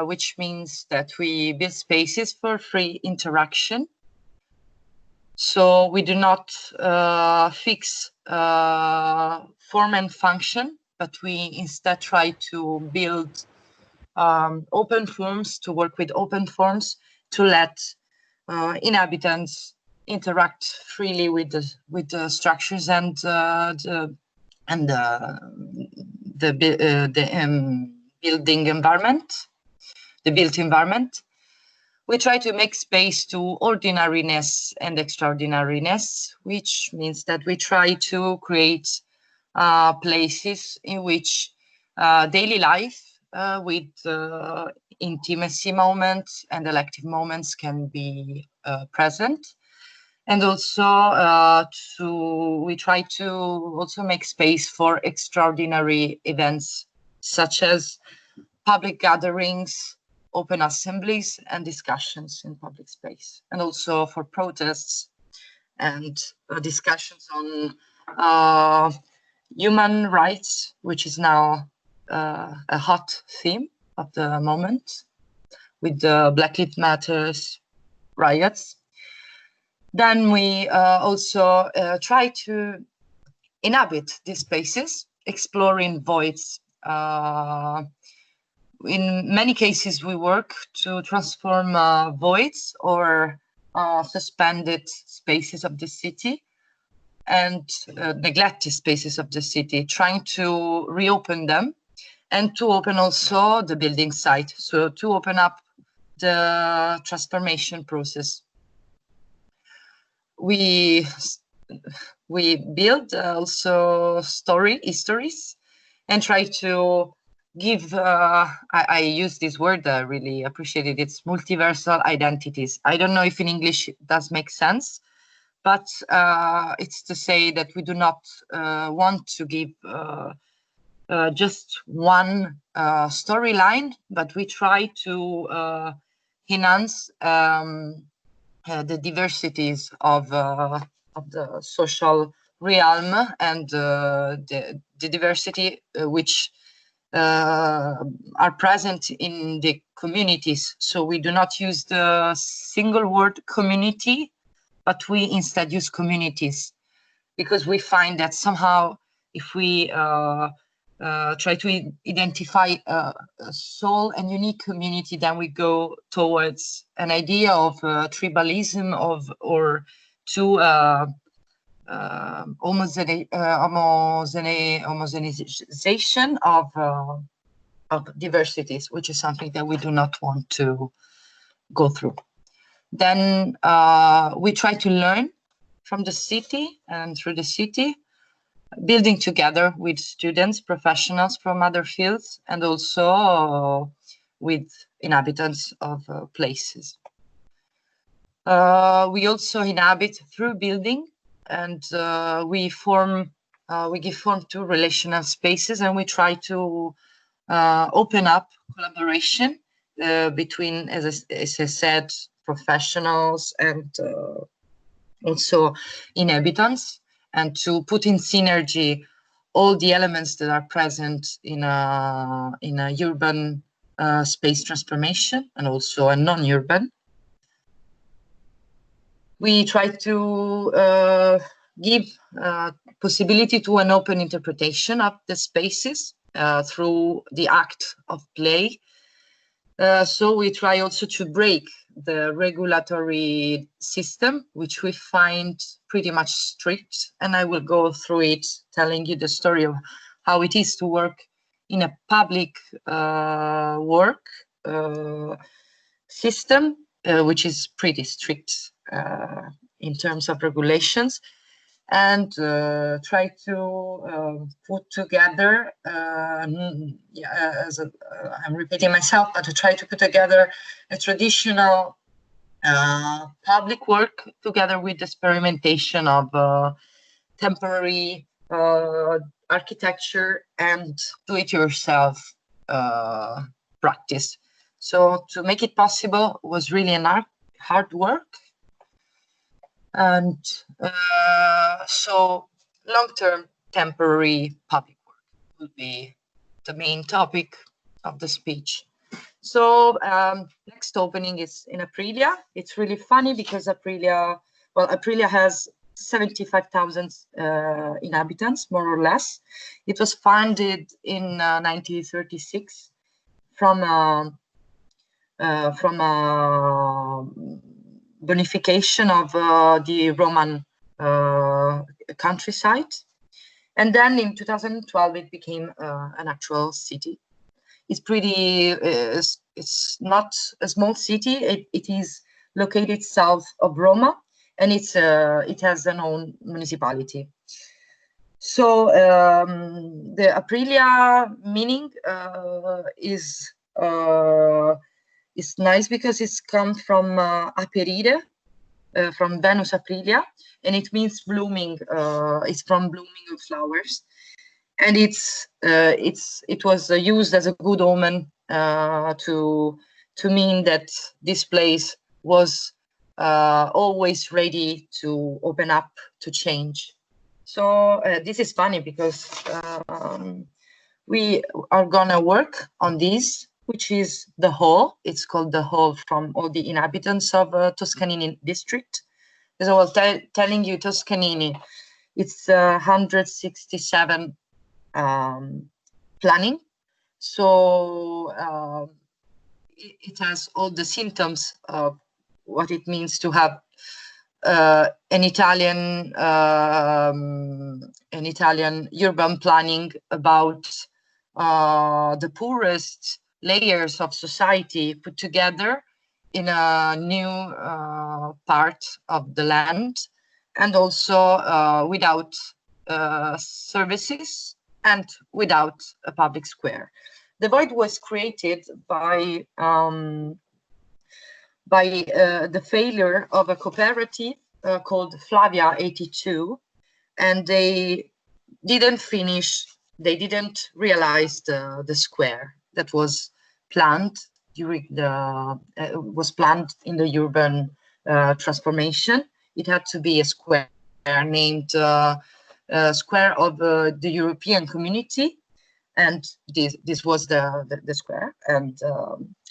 which means that we build spaces for free interaction. So we do not fix form and function, but we instead try to build open forms, to work with open forms, to let inhabitants interact freely with the structures and the building environment, the built environment. We try to make space to ordinariness and extraordinariness, which means that we try to create places in which daily life with intimacy moments and elective moments can be present. And also we try to also make space for extraordinary events, such as public gatherings, open assemblies, and discussions in public space, and also for protests and discussions on human rights, which is now a hot theme of the moment, with the Black Lives Matters riots. Then we also try to inhabit these spaces, exploring voids. In many cases, we work to transform voids or suspended spaces of the city. and neglected spaces of the city, trying to reopen them and to open also the building site, so to open up the transformation process. We build also histories and try to give, I use this word, I really appreciate it, it's multiversal identities. I don't know if in English it does make sense, but it's to say that we do not want to give just one storyline, but we try to enhance the diversities of the social realm and the diversity which are present in the communities. So we do not use the single word community, but we instead use communities, because we find that somehow if we try to identify a sole and unique community, then we go towards an idea of tribalism or to homogenization of diversities, which is something that we do not want to go through. Then we try to learn from the city and through the city, building together with students, professionals from other fields, and also with inhabitants of places. We also inhabit through building, and we give form to relational spaces, and we try to open up collaboration between, as I said, professionals and also inhabitants, and to put in synergy all the elements that are present in a urban space transformation and also a non-urban. We try to give possibility to an open interpretation of the spaces through the act of play. So we try also to break the regulatory system, which we find pretty much strict. And I will go through it, telling you the story of how it is to work in a public work system, which is pretty strict in terms of regulations, and try to put together, I'm repeating myself, but to try to put together a traditional public work together with experimentation of temporary architecture and do-it-yourself practice. So to make it possible was really hard work. And so long-term temporary public work will be the main topic of the speech. So next opening is in Aprilia. It's really funny because Aprilia has 75,000 inhabitants, more or less. It was founded in 1936 from a bonification of the Roman countryside. And then in 2012, it became an actual city. It's it's not a small city. It is located south of Roma, and it has an own municipality. So the Aprilia meaning is nice because it's come from aperire, from Venus Aprilia, and it means blooming. It's from blooming of flowers, and it was used as a good omen to mean that this place was always ready to open up to change. So this is funny because we are gonna work on this, which is the hall. It's called the hall from all the inhabitants of Toscanini district. As I was telling you, Toscanini, it's 167 planning. So it has all the symptoms of what it means to have an Italian urban planning about the poorest layers of society put together in a new part of the land, and also without services and without a public square. The void was created by the failure of a cooperative called Flavia 82, and they didn't realize the square that was planned during in the urban transformation. It had to be a square named Square of the European Community, and this was the square. And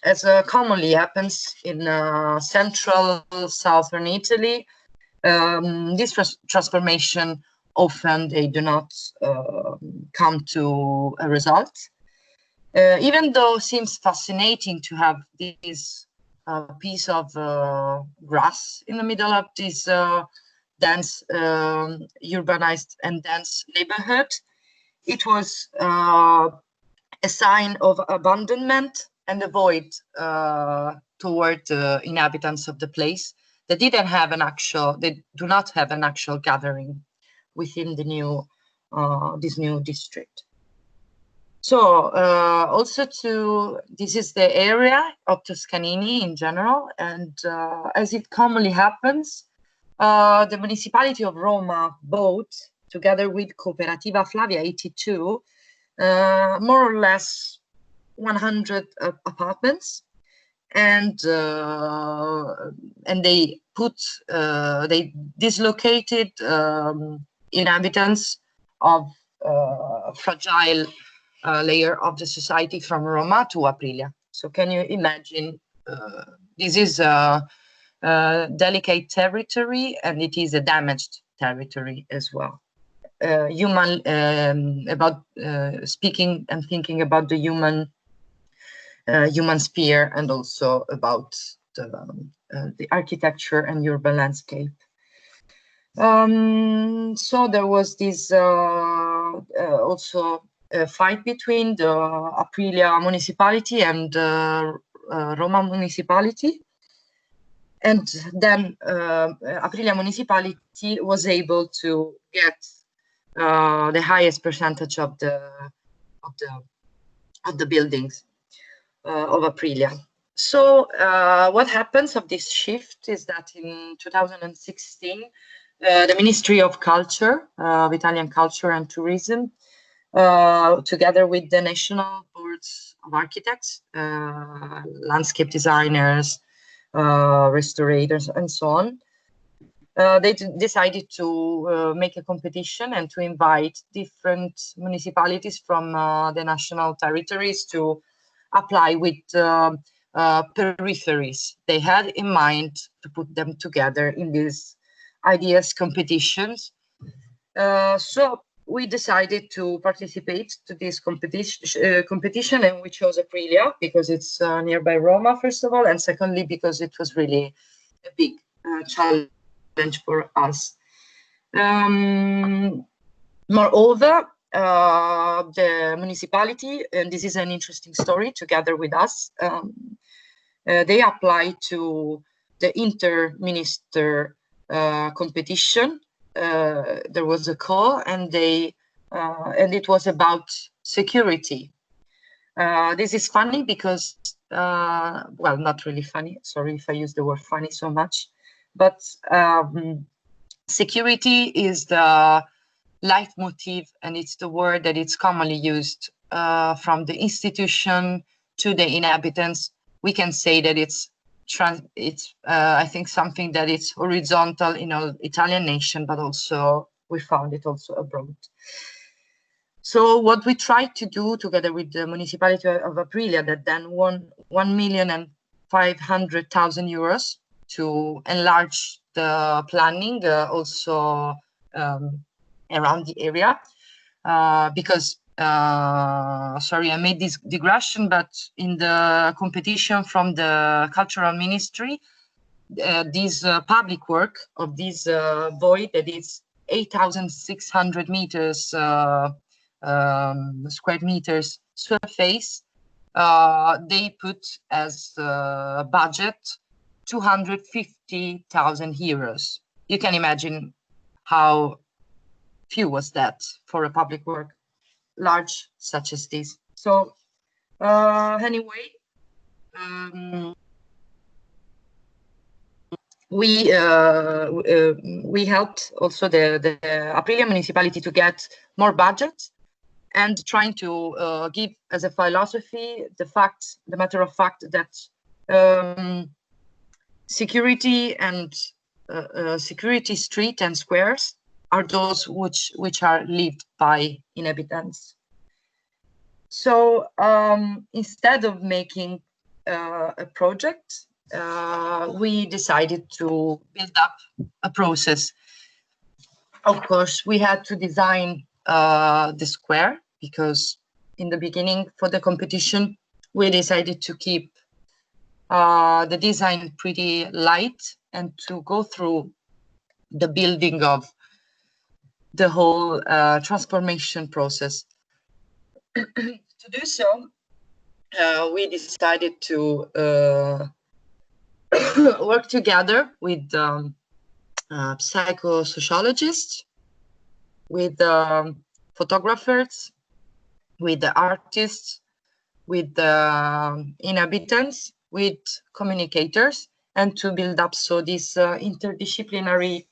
as commonly happens in central southern Italy, this transformation often they do not come to a result. Even though it seems fascinating to have this piece of grass in the middle of this dense, urbanized and dense neighborhood, it was a sign of abandonment and a void toward the inhabitants of the place. They do not have an actual gathering within the new this new district. So this is the area of Toscanini in general, and as it commonly happens, the municipality of Roma bought, together with Cooperativa Flavia 82, more or less 100 apartments, and they dislocated inhabitants of fragile layer of the society from Roma to Aprilia. So can you imagine, this is a delicate territory, and it is a damaged territory as well. About speaking and thinking about the human sphere, and also about the architecture and urban landscape. So there was this also a fight between the Aprilia municipality and Roma municipality, and then Aprilia municipality was able to get the highest percentage of the buildings of Aprilia. So what happens of this shift is that in 2016, the Ministry of Culture, of Italian Culture and Tourism, together with the National Boards of Architects, landscape designers, restorators, and so on, they decided to make a competition and to invite different municipalities from the national territories to apply with peripheries. They had in mind to put them together in these ideas competitions. So we decided to participate to this competition, and we chose Aprilia because it's nearby Roma, first of all, and secondly because it was really a big challenge for us. Moreover, the municipality, and this is an interesting story, together with us, they applied to the inter-minister competition. There was a call, and it was about security. This is funny because, well, not really funny. Sorry if I use the word funny so much, but security is the leitmotif, and it's the word that it's commonly used from the institution to the inhabitants. We can say that it's I think something that is horizontal in all Italian nation, but also we found it also abroad. So what we tried to do together with the municipality of Aprilia, that then won €1,500,000 to enlarge the planning also around the area, because sorry, I made this digression, but in the competition from the cultural ministry, this public work of this void that is 8,600 meters square meters surface. They put as budget 250,000 euros. You can imagine how few was that for a public work large such as this. So anyway, we helped also the Aprilia municipality to get more budget, and trying to give as a philosophy the matter of fact that security and security street and squares are those which are lived by inhabitants. So instead of making a project, we decided to build up a process. Of course, we had to design the square, because in the beginning for the competition, we decided to keep the design pretty light and to go through the building of the whole transformation process. To do so, we decided to work together with psychosociologists, with photographers, with the artists, with the inhabitants, with communicators, and to build up so this interdisciplinary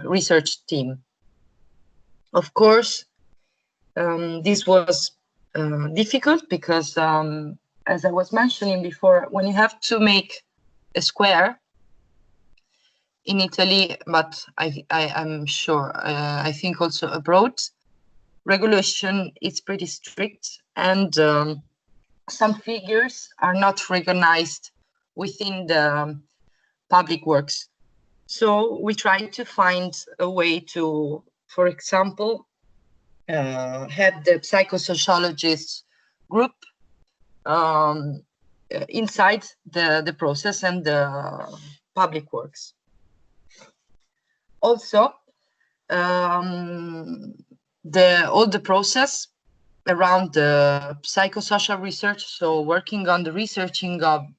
research team. Of course, this was difficult because, as I was mentioning before, when you have to make a square in Italy, but I'm sure, I think also abroad, regulation is pretty strict, and some figures are not recognized within the public works. So we try to find a way to, for example, have the psychosociologists group inside the process and the public works. Also, all the process around the psychosocial research, so working on the researching on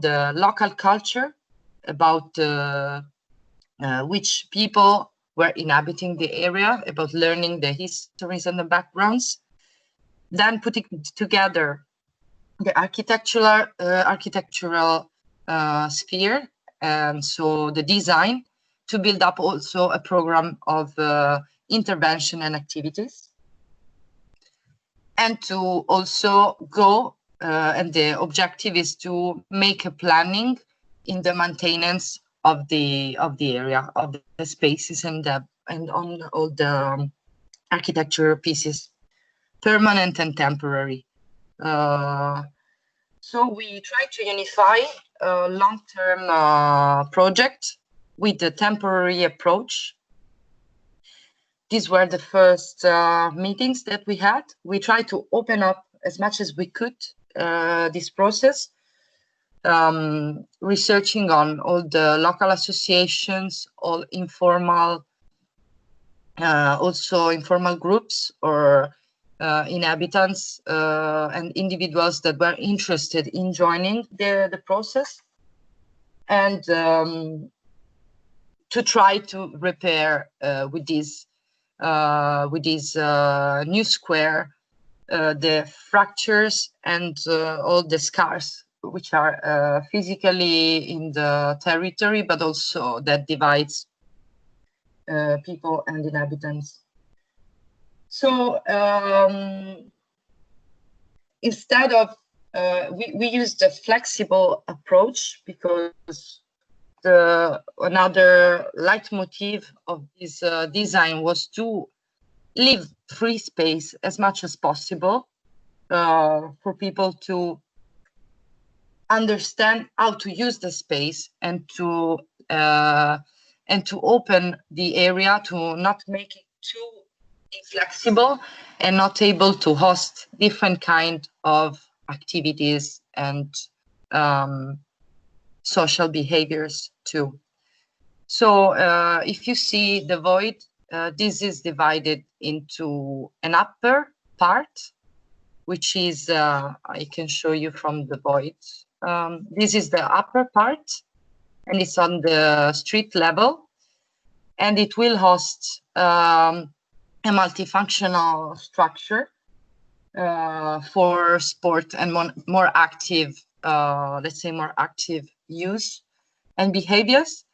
the local culture, about which people were inhabiting the area, about learning the histories and the backgrounds, then putting together the architectural sphere, and so the design, to build up also a program of intervention and activities, and to also go, and the objective is to make a planning in the maintenance of the area, of the spaces, and on all the architectural pieces, permanent and temporary. So we try to unify a long-term project with the temporary approach. These were the first meetings that we had. We tried to open up as much as we could this process, researching on all the local associations, all informal, also informal groups or inhabitants and individuals that were interested in joining the process, and to try to repair with this new square the fractures and all the scars which are physically in the territory, but also that divides people and inhabitants. So instead of, we used a flexible approach, because another leitmotif of this design was to leave free space as much as possible for people to understand how to use the space, and to open the area, to not make it too inflexible and not able to host different kind of activities and social behaviors too. So if you see the void, this is divided into an upper part, which is, I can show you from the void. This is the upper part, and it's on the street level, and it will host a multifunctional structure for sport and more active, let's say more active use and behaviors.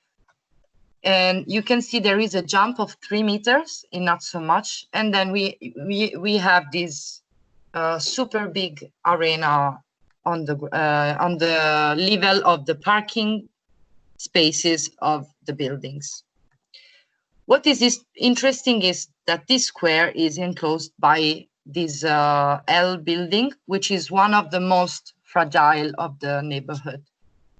And you can see there is a jump of 3 meters in not so much. And then we have this super big arena on the level of the parking spaces of the buildings. What is interesting is that this square is enclosed by this L building, which is one of the most fragile of the neighborhood.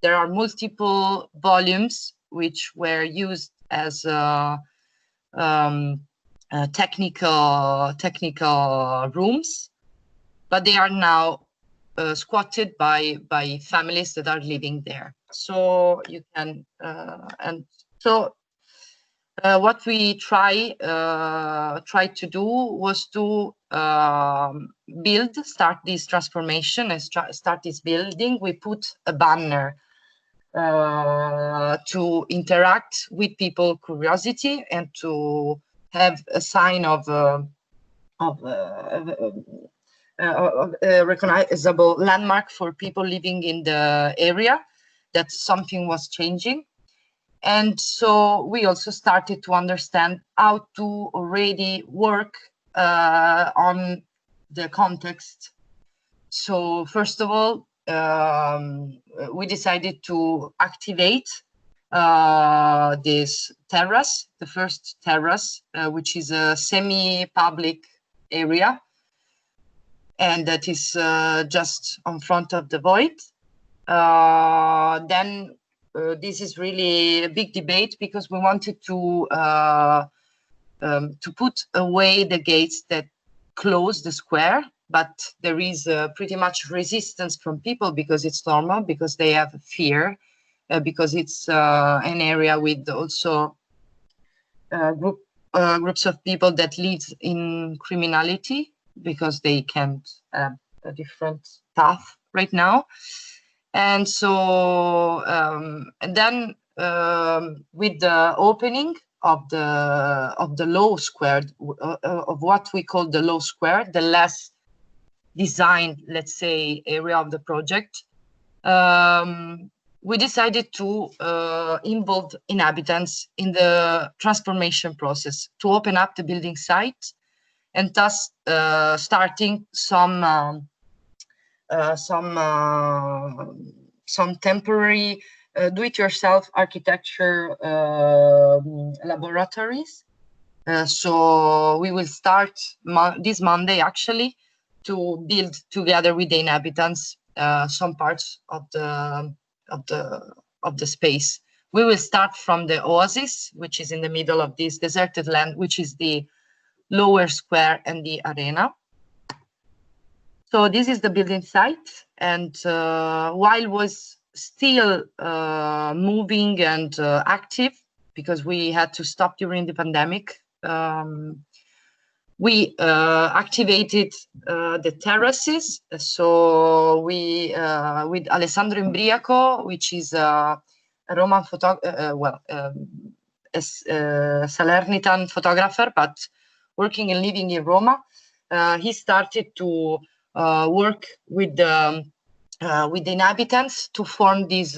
There are multiple volumes which were used as technical rooms, but they are now squatted by families that are living there. So you can what we tried to do was to start this transformation and start this building. We put a banner to interact with people's curiosity and to have a sign of a recognizable landmark for people living in the area, that something was changing. And so we also started to understand how to already work on the context. So first of all, we decided to activate this terrace, the first terrace, which is a semi-public area, and that is just in front of the void. Then this is really a big debate, because we wanted to put away the gates that close the square, but there is pretty much resistance from people, because it's normal, because they have fear, because it's an area with also groups of people that live in criminality, because they can't have a different path right now. And so, and then with the opening of the low square, of what we call the low square, the less designed, let's say, area of the project, we decided to involve inhabitants in the transformation process, to open up the building site, and thus starting some temporary do-it-yourself architecture laboratories. So we will start this Monday, actually, to build together with the inhabitants some parts of the space. We will start from the oasis, which is in the middle of this deserted land, which is the lower square and the arena. So this is the building site, and while was still moving and active, because we had to stop during the pandemic, we activated the terraces. So we, with Alessandro Imbriaco, which is a Roman Salernitan photographer, but working and living in Roma, he started to work with the inhabitants to form these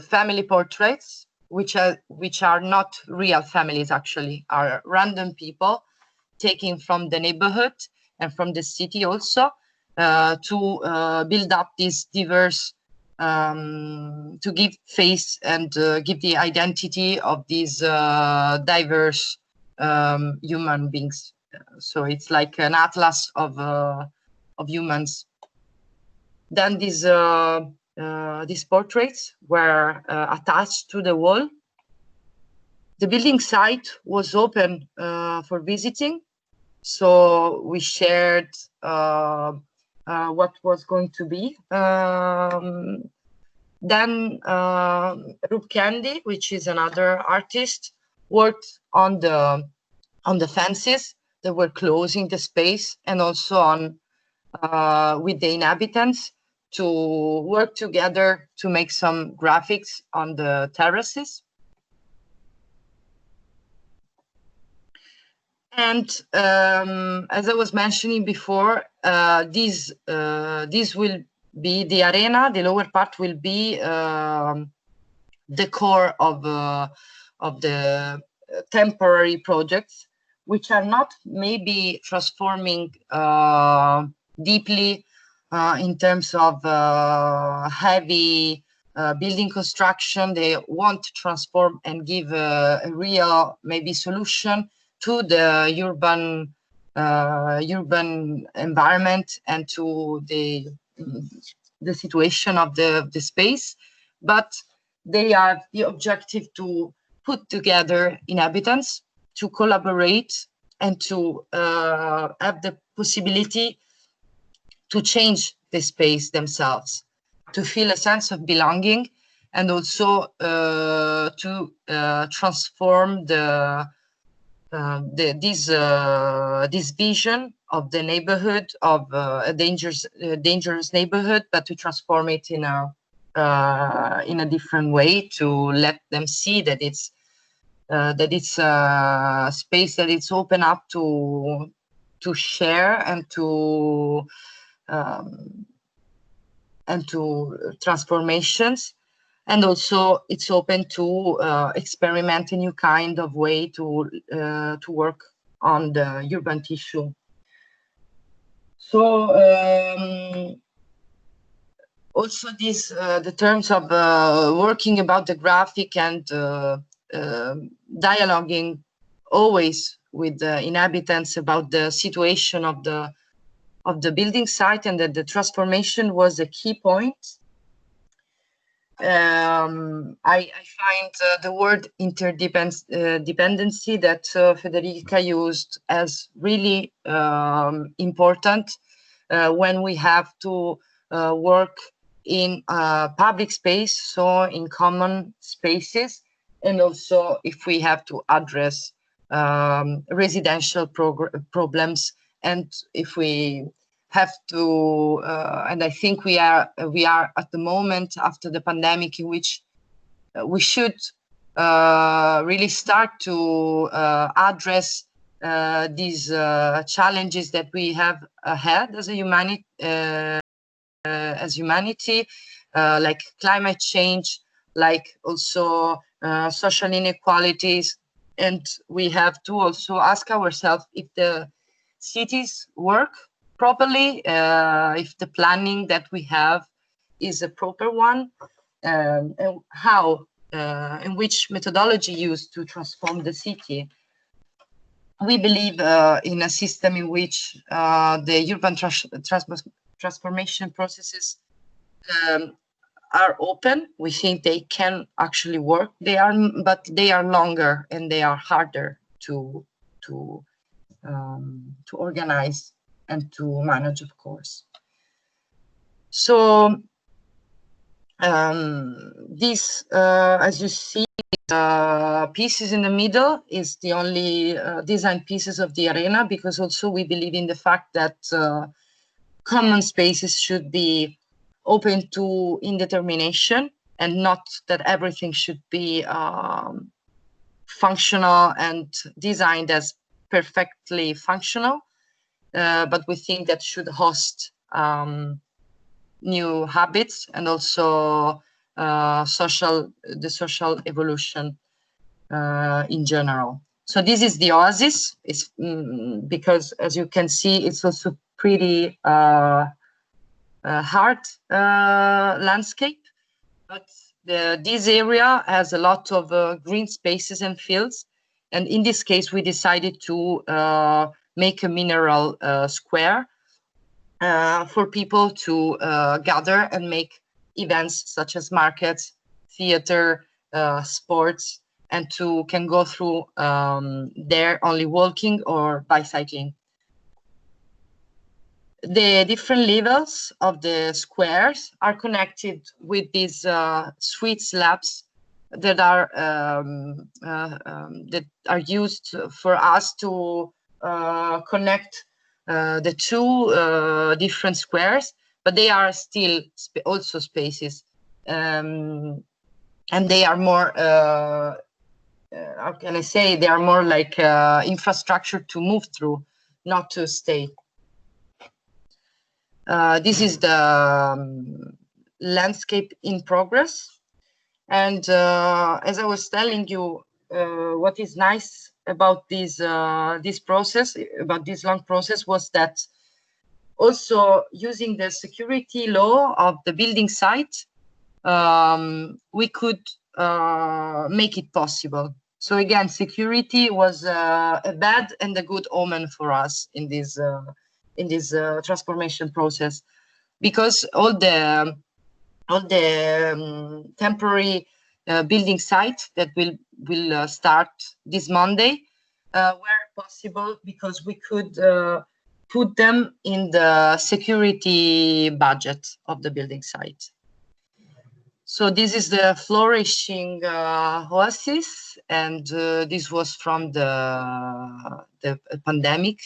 family portraits, which are not real families, actually, are random people taken from the neighborhood and from the city also, to build up these diverse, to give face and give the identity of these diverse human beings. So it's like an atlas of humans. Then these portraits were attached to the wall. The building site was open for visiting, so we shared what was going to be Then Rup Candy, which is another artist, worked on the fences that were closing the space, and also on with the inhabitants to work together to make some graphics on the terraces. And as I was mentioning before, this will be the arena. The lower part will be the core of the temporary projects, which are not maybe transforming deeply in terms of heavy building construction. They won't transform and give a real maybe solution to the urban environment and to the situation of the space, but they have the objective to put together inhabitants, to collaborate, and to have the possibility to change the space themselves, to feel a sense of belonging, and also to transform this vision of the neighborhood, of a dangerous neighborhood, but to transform it in a different way, to let them see that it's a space that it's open up to share and to transformations. And also it's open to experiment a new kind of way to work on the urban tissue. So also the terms of working about the graphic and dialoguing always with the inhabitants about the situation of the building site, and that the transformation was a key point. I find the word interdependency that Federica used as really important when we have to work in public space, so in common spaces, and also if we have to address residential problems, and if we have to, and I think we are at the moment after the pandemic in which we should really start to address these challenges that we have had as a humanity, like climate change, like also social inequalities, and we have to also ask ourselves if the cities work properly, if the planning that we have is a proper one, and how, and which methodology used to transform the city. We believe in a system in which the urban transformation processes are open. We think they can actually work. But they are longer and they are harder to organize and to manage, of course. So this, as you see, pieces in the middle is the only design pieces of the arena, because also we believe in the fact that common spaces should be open to indetermination, and not that everything should be functional and designed as perfectly functional, but we think that should host new habits and also the social evolution in general. So this is the oasis. It's because, as you can see, it's also pretty hard landscape, but this area has a lot of green spaces and fields, and in this case we decided to make a mineral square for people to gather and make events such as markets, theater, sports, and can go through there only walking or bicycling. the different levels of the squares are connected with these suite slabs that are used for us to connect the two different squares, but they are still also spaces, and they are more how can I say, they are more like infrastructure to move through, not to stay. This is the landscape in progress. And as I was telling you, what is nice about this process, about this long process, was that also using the security law of the building site, we could make it possible. So again, security was a bad and a good omen for us in this transformation process, because all the temporary building sites that will start this Monday were possible because we could put them in the security budget of the building site. So this is the flourishing oasis, and this was from the pandemic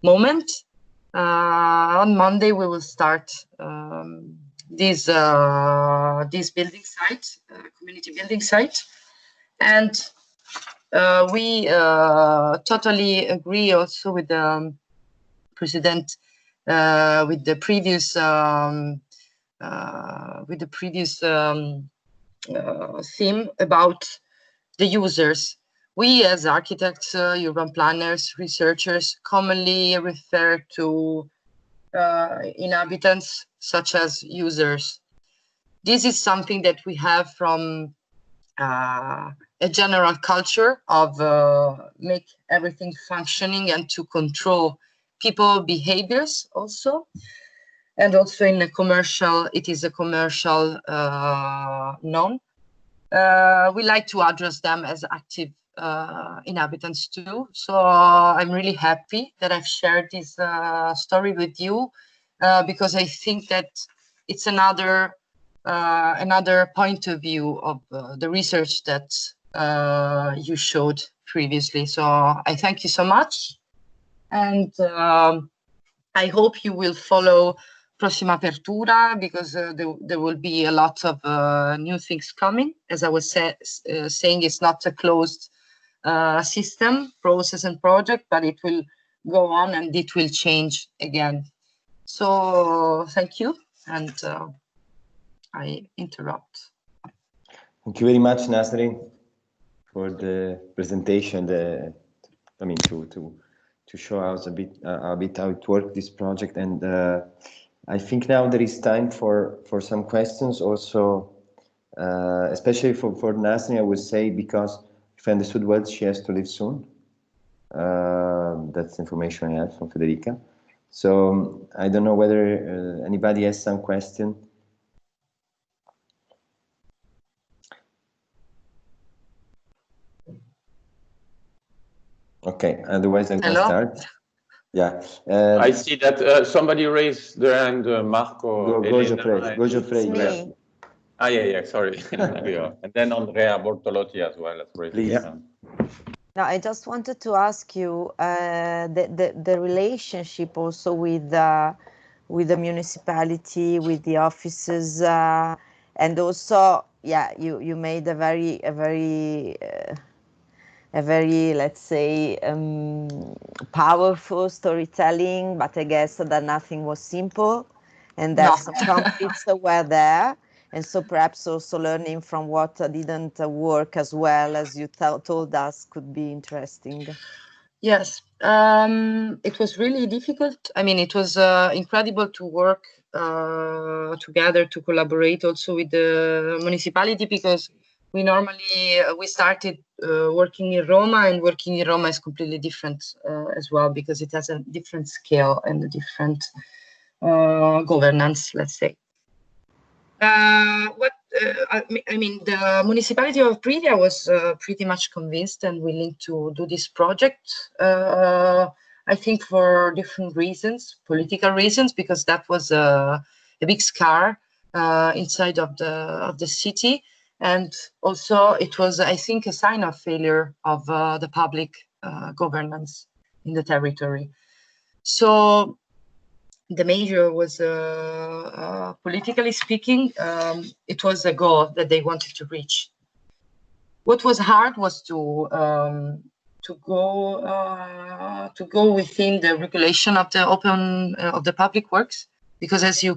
moment. On Monday we will start this building site, community building site, and we totally agree also with the president, with the previous theme about the users. We as architects, urban planners, researchers commonly refer to inhabitants such as users. This is something that we have from a general culture of make everything functioning and to control people behaviors also. And also in a commercial, it is a commercial norm. We like to address them as active inhabitants too. So I'm really happy that I've shared this story with you, because I think that it's another point of view of the research that you showed previously. So I thank you so much, and I hope you will follow Prossima Apertura, because there will be a lot of new things coming. As I was saying, it's not a closed system, process and project, but it will go on and it will change again. So thank you, and I interrupt. Thank you very much, Nasrin, for the presentation. I mean, to show us a bit how it worked, this project, and I think now there is time for some questions also, especially for Nasrin, I would say, because if I understood well, she has to leave soon. That's the information I have from Federica. So I don't know whether anybody has some question. Okay, otherwise I can start. Yeah. I see that somebody raised their hand, Marco. Go, Geoffrey. Yeah. Yeah, sorry. And then Andrea Bortolotti as well. Please. Yeah. Now, I just wanted to ask you the relationship also with the municipality, with the offices, and also, yeah, you made a very, let's say, powerful storytelling, but I guess that nothing was simple, and that some conflicts were there. And so perhaps also learning from what didn't work as well as you told us could be interesting. Yes, it was really difficult. I mean, it was incredible to work together, to collaborate also with the municipality, because we started working in Roma, and working in Roma is completely different as well, because it has a different scale and a different governance, let's say. I mean, the municipality of Privia was pretty much convinced and willing to do this project. I I think for different reasons, political reasons, because that was a big scar inside of the city. And also it was, I think, a sign of failure of the public governance in the territory. So the measure was, politically speaking, it was a goal that they wanted to reach. What was hard was to go within the regulation of the of the public works, because as you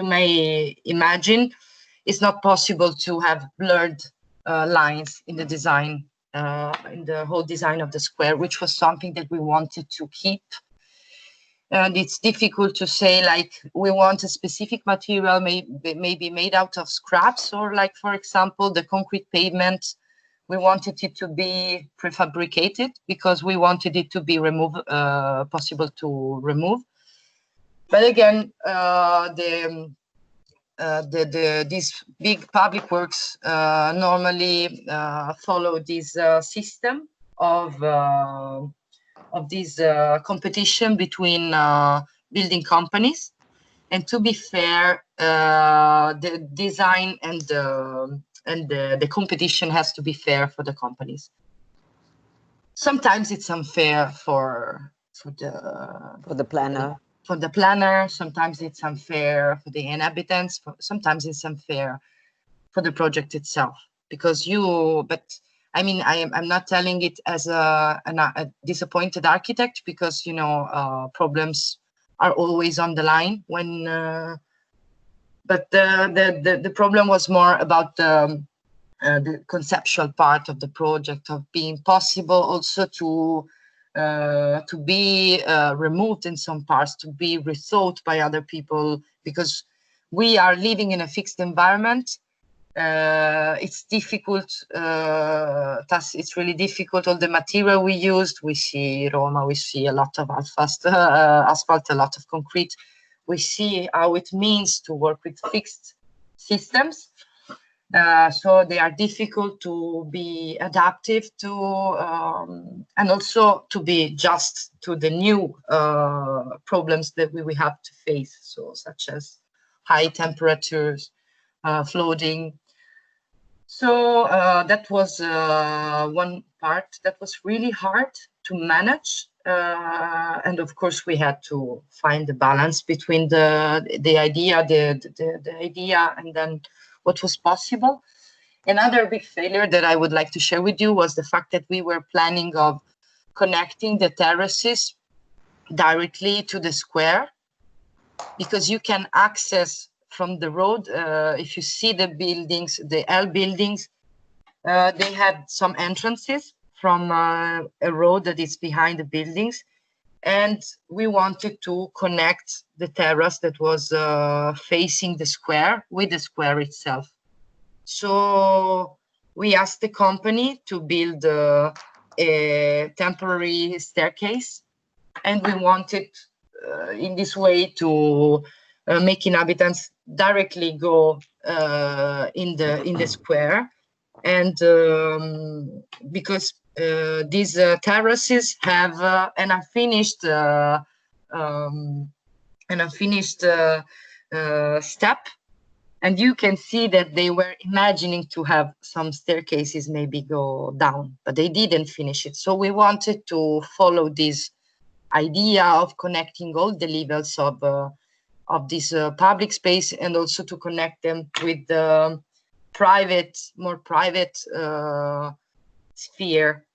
may imagine, it's not possible to have blurred lines in the design, in the whole design of the square, which was something that we wanted to keep. And it's difficult to say, like, we want a specific material maybe made out of scraps, or like, for example, the concrete pavement, we wanted it to be prefabricated because we wanted it to be possible to remove. But again, these big public works normally follow this system of this competition between building companies. And to be fair, the design and the competition has to be fair for the companies. Sometimes it's unfair for the planner. For the planner, sometimes it's unfair for the inhabitants. Sometimes it's unfair for the project itself, because but I mean, I'm not telling it as a disappointed architect, because, you know, problems are always on the line when, but the problem was more about the conceptual part of the project, of being possible also to be removed in some parts, to be rethought by other people, because we are living in a fixed environment. It's difficult. It's really difficult. All the material we used, we see Roma, we see a lot of asphalt, a lot of concrete. We see how it means to work with fixed systems. So they are difficult to be adaptive to, and also to be just to the new problems that we have to face. So such as high temperatures, flooding. So that was one part that was really hard to manage. And of course, we had to find the balance between the idea, the idea, and then what was possible. Another big failure that I would like to share with you was the fact that we were planning of connecting the terraces directly to the square, because you can access from the road. If you see the buildings, the L buildings, they had some entrances from a road that is behind the buildings. And we wanted to connect the terrace that was facing the square with the square itself. So we asked the company to build a temporary staircase, and we wanted in this way to make inhabitants directly go in the square. And because these terraces have an unfinished step, and you can see that they were imagining to have some staircases maybe go down, but they didn't finish it. So we wanted to follow this idea of connecting all the levels of this public space, and also to connect them with the more private sphere.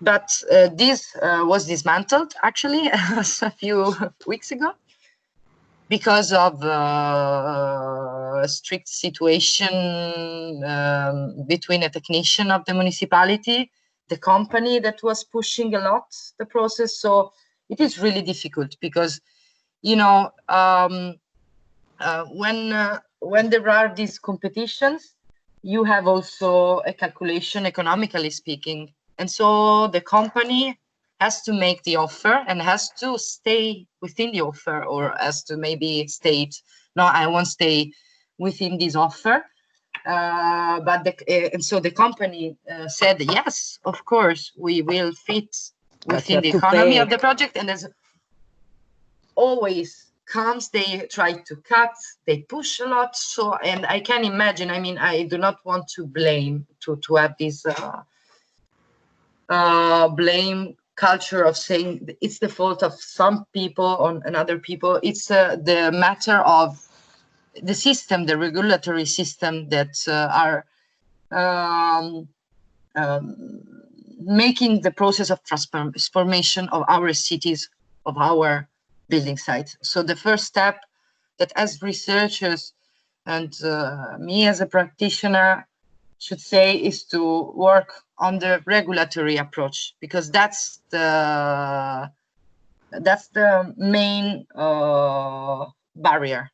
But this was dismantled actually a few weeks ago, because of a strict situation between a technician of the municipality, the company that was pushing a lot the process. So it is really difficult, because, you know, when there are these competitions, you have also a calculation, economically speaking. And so the company has to make the offer and has to stay within the offer, or has to maybe state, no, I won't stay within this offer. and so the company said, yes, of course, we will fit within the economy of the project. And as always comes, they try to cut, they push a lot. So, and I can imagine, I mean, I do not want to blame, to have this blame culture of saying it's the fault of some people on other people. It's the matter of the system, the regulatory system that are making the process of transformation of our cities, of our building sites. So the first step that as researchers and me as a practitioner should say is to work on the regulatory approach, because that's the main barrier.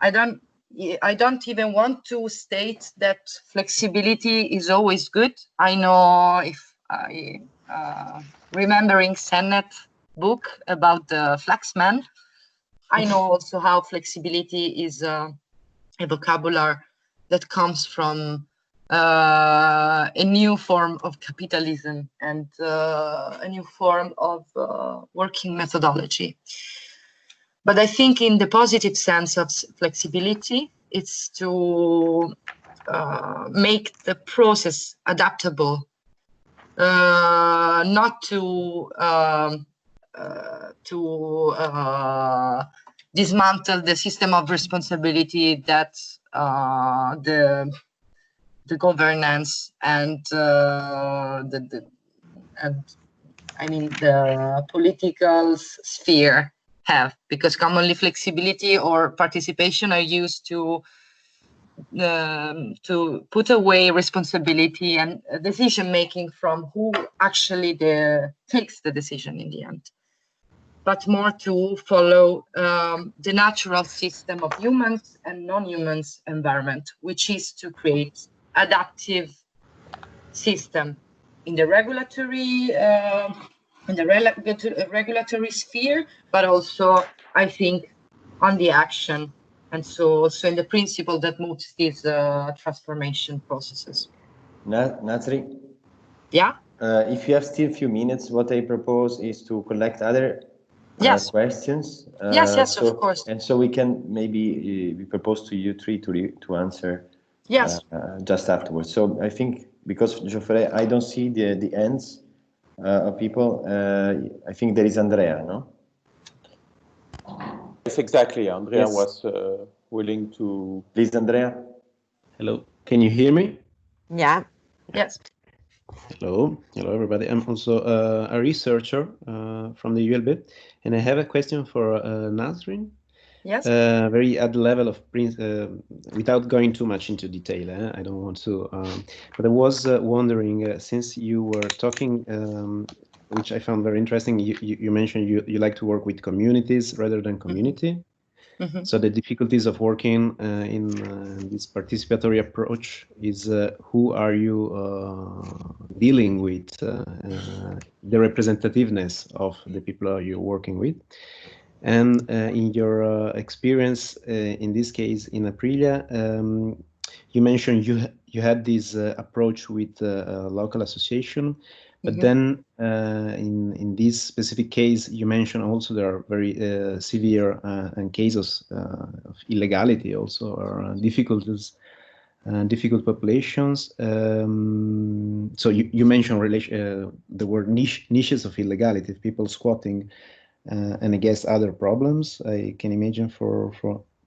I don't even want to state that flexibility is always good. I know, if I remembering Sennett book about the flaxman, I know also how flexibility is a vocabulary that comes from a new form of capitalism and a new form of working methodology. But I think in the positive sense of flexibility, it's to make the process adaptable, not to dismantle the system of responsibility that the governance and the political sphere have, because commonly flexibility or participation are used to put away responsibility and decision making from who actually takes the decision in the end, but more to follow the natural system of humans and non-humans environment, which is to create adaptive system in the regulatory regulatory sphere, but also I think on the action, and so also in the principle that moves these transformation processes. Nasrin? Yeah. If you have still a few minutes, what I propose is to collect other questions. Yes, of course. And so we can maybe we propose to you three to answer. Yes. Just afterwards. So I think because Geoffrey, I don't see the ends of people. I think there is Andrea, no? Yes, exactly. Andrea was willing to. Please, Andrea. Hello. Can you hear me? Yeah. Yes. Hello everybody. I'm also a researcher from the ULB, and I have a question for Nasrin. Yes. Very at the level of without going too much into detail. I don't want to, but I was wondering, since you were talking, which I found very interesting, you mentioned you like to work with communities rather than community. Mm-hmm. So the difficulties of working in this participatory approach is who are you dealing with, the representativeness of the people you're working with. And in your experience, in this case in Aprilia, you mentioned you had this approach with a local association, but then in this specific case, you mentioned also there are very severe cases of illegality also, or difficulties, difficult populations. So you mentioned the word niches of illegality, people squatting. And I guess other problems I can imagine for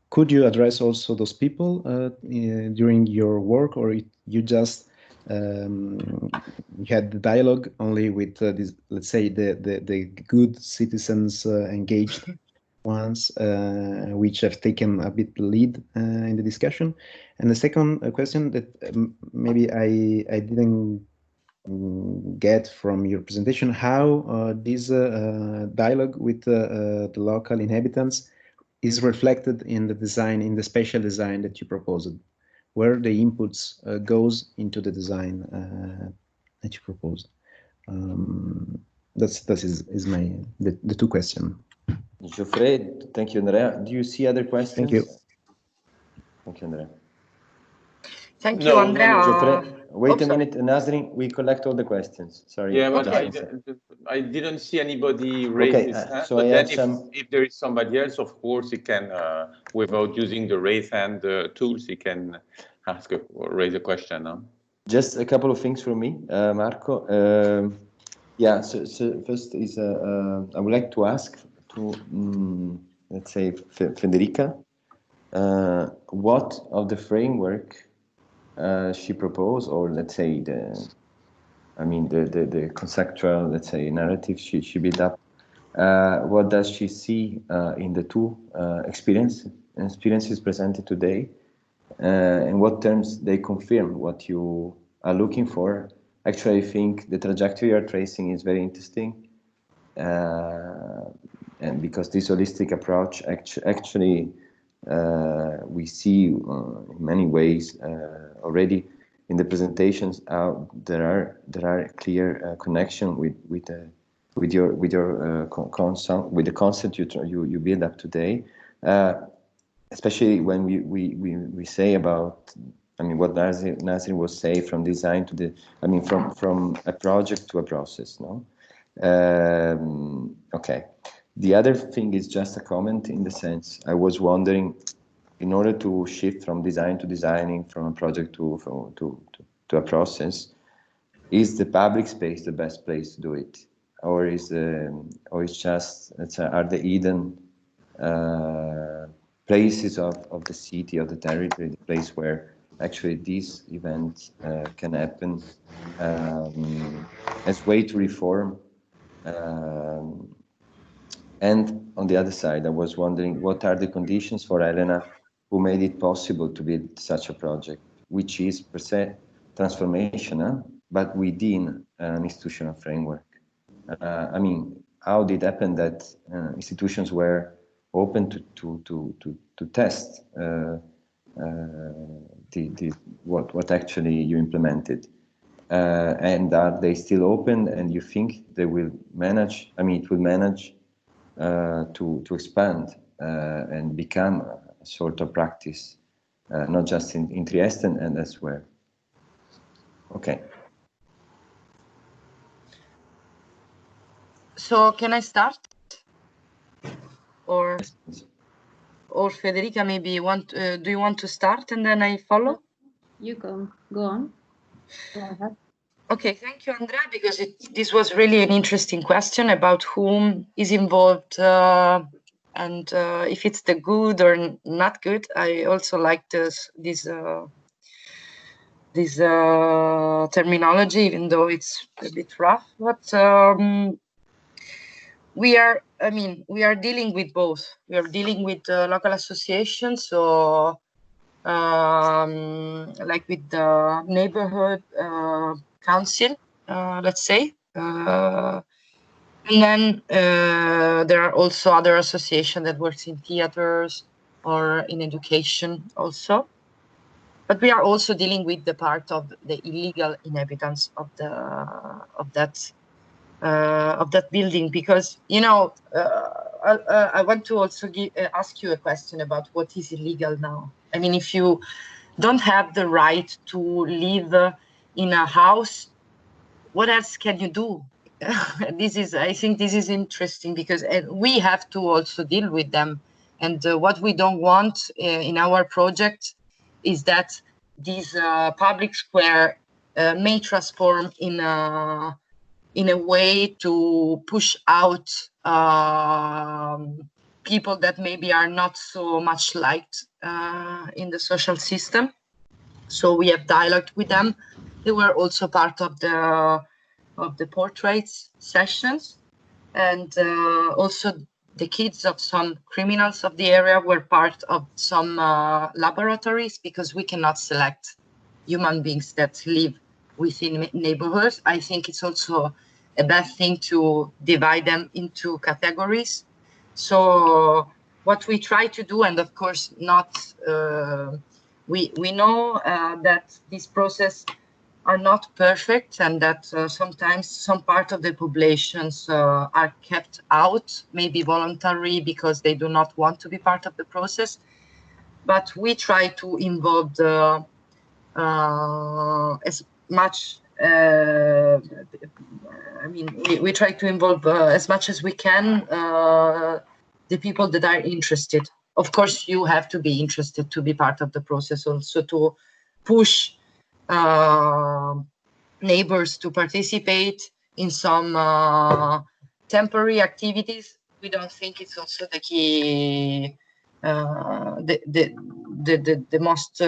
could you address also those people during your work, or you just you had the dialogue only with this, let's say the good citizens, engaged ones, which have taken a bit lead in the discussion? And the second question that maybe I didn't get from your presentation, how this dialogue with the local inhabitants is reflected in the design, in the spatial design that you proposed, where the inputs goes into the design that you proposed. That is my the two questions. Geoffrey, thank you, Andrea. Do you see other questions? Thank you. Thank you, Andrea. Thank you, Andrea. Wait a minute, Nasrin, we collect all the questions. Sorry. Yeah, but Okay. I didn't see anybody raise his hand. So but I then have if there is somebody else, of course, he can, without using the raise hand tools, he can ask or raise a question. No? Just a couple of things from me, Marco. Yeah, so first is I would like to ask to, let's say, Federica, what of the framework she proposed, or let's say the conceptual, let's say, narrative she built up, what does she see in the two experiences presented today, in what terms they confirm what you are looking for. Actually, I think the trajectory you're tracing is very interesting, and because this holistic approach actually we see in many ways already in the presentations there are clear connection with the concept you build up today, especially when we say about, I mean, what Nasrin was saying, from design to the, I mean, from a project to a process, no? Okay. The other thing is just a comment in the sense, I was wondering, in order to shift from design to designing, from a project to a process, is the public space the best place to do it? Or is it's just, are the hidden places of the city, of the territory, the place where actually these events can happen as way to reform? And on the other side, I was wondering, what are the conditions for Elena, who made it possible to build such a project, which is per se transformational, but within an institutional framework? I mean, how did it happen that institutions were open to test what actually you implemented? And are they still open, and you think they will manage, I mean, it will manage to expand and become a sort of practice, not just in Trieste and elsewhere? Okay. So can I start? Or Federica, maybe do you want to start and then I follow? You go on. Go ahead. Okay, thank you, Andrea, because this was really an interesting question about whom is involved and if it's the good or not good. I also like this terminology, even though it's a bit rough. But we are dealing with both. We are dealing with local associations, so like with the neighborhood council, let's say. And then there are also other associations that works in theaters or in education also. But we are also dealing with the part of the illegal inhabitants of that building, because, you know, I want to also ask you a question about what is illegal now. I mean, if you don't have the right to live in a house, what else can you do? I think this is interesting, because we have to also deal with them. And what we don't want in our project is that this public square may transform in a way to push out people that maybe are not so much liked in the social system. So we have dialogued with them. They were also part of the portraits sessions, and also the kids of some criminals of the area were part of some laboratories, because we cannot select human beings that live within neighborhoods. I think it's also a bad thing to divide them into categories. So what we try to do, and of course not, we know that this process are not perfect, and that sometimes some part of the populations are kept out, maybe voluntary, because they do not want to be part of the process. But we try to involve as much. I mean, we try to involve as much as we can the people that are interested. Of course, you have to be interested to be part of the process, also to push neighbors to participate in some temporary activities. We don't think it's also the key, the most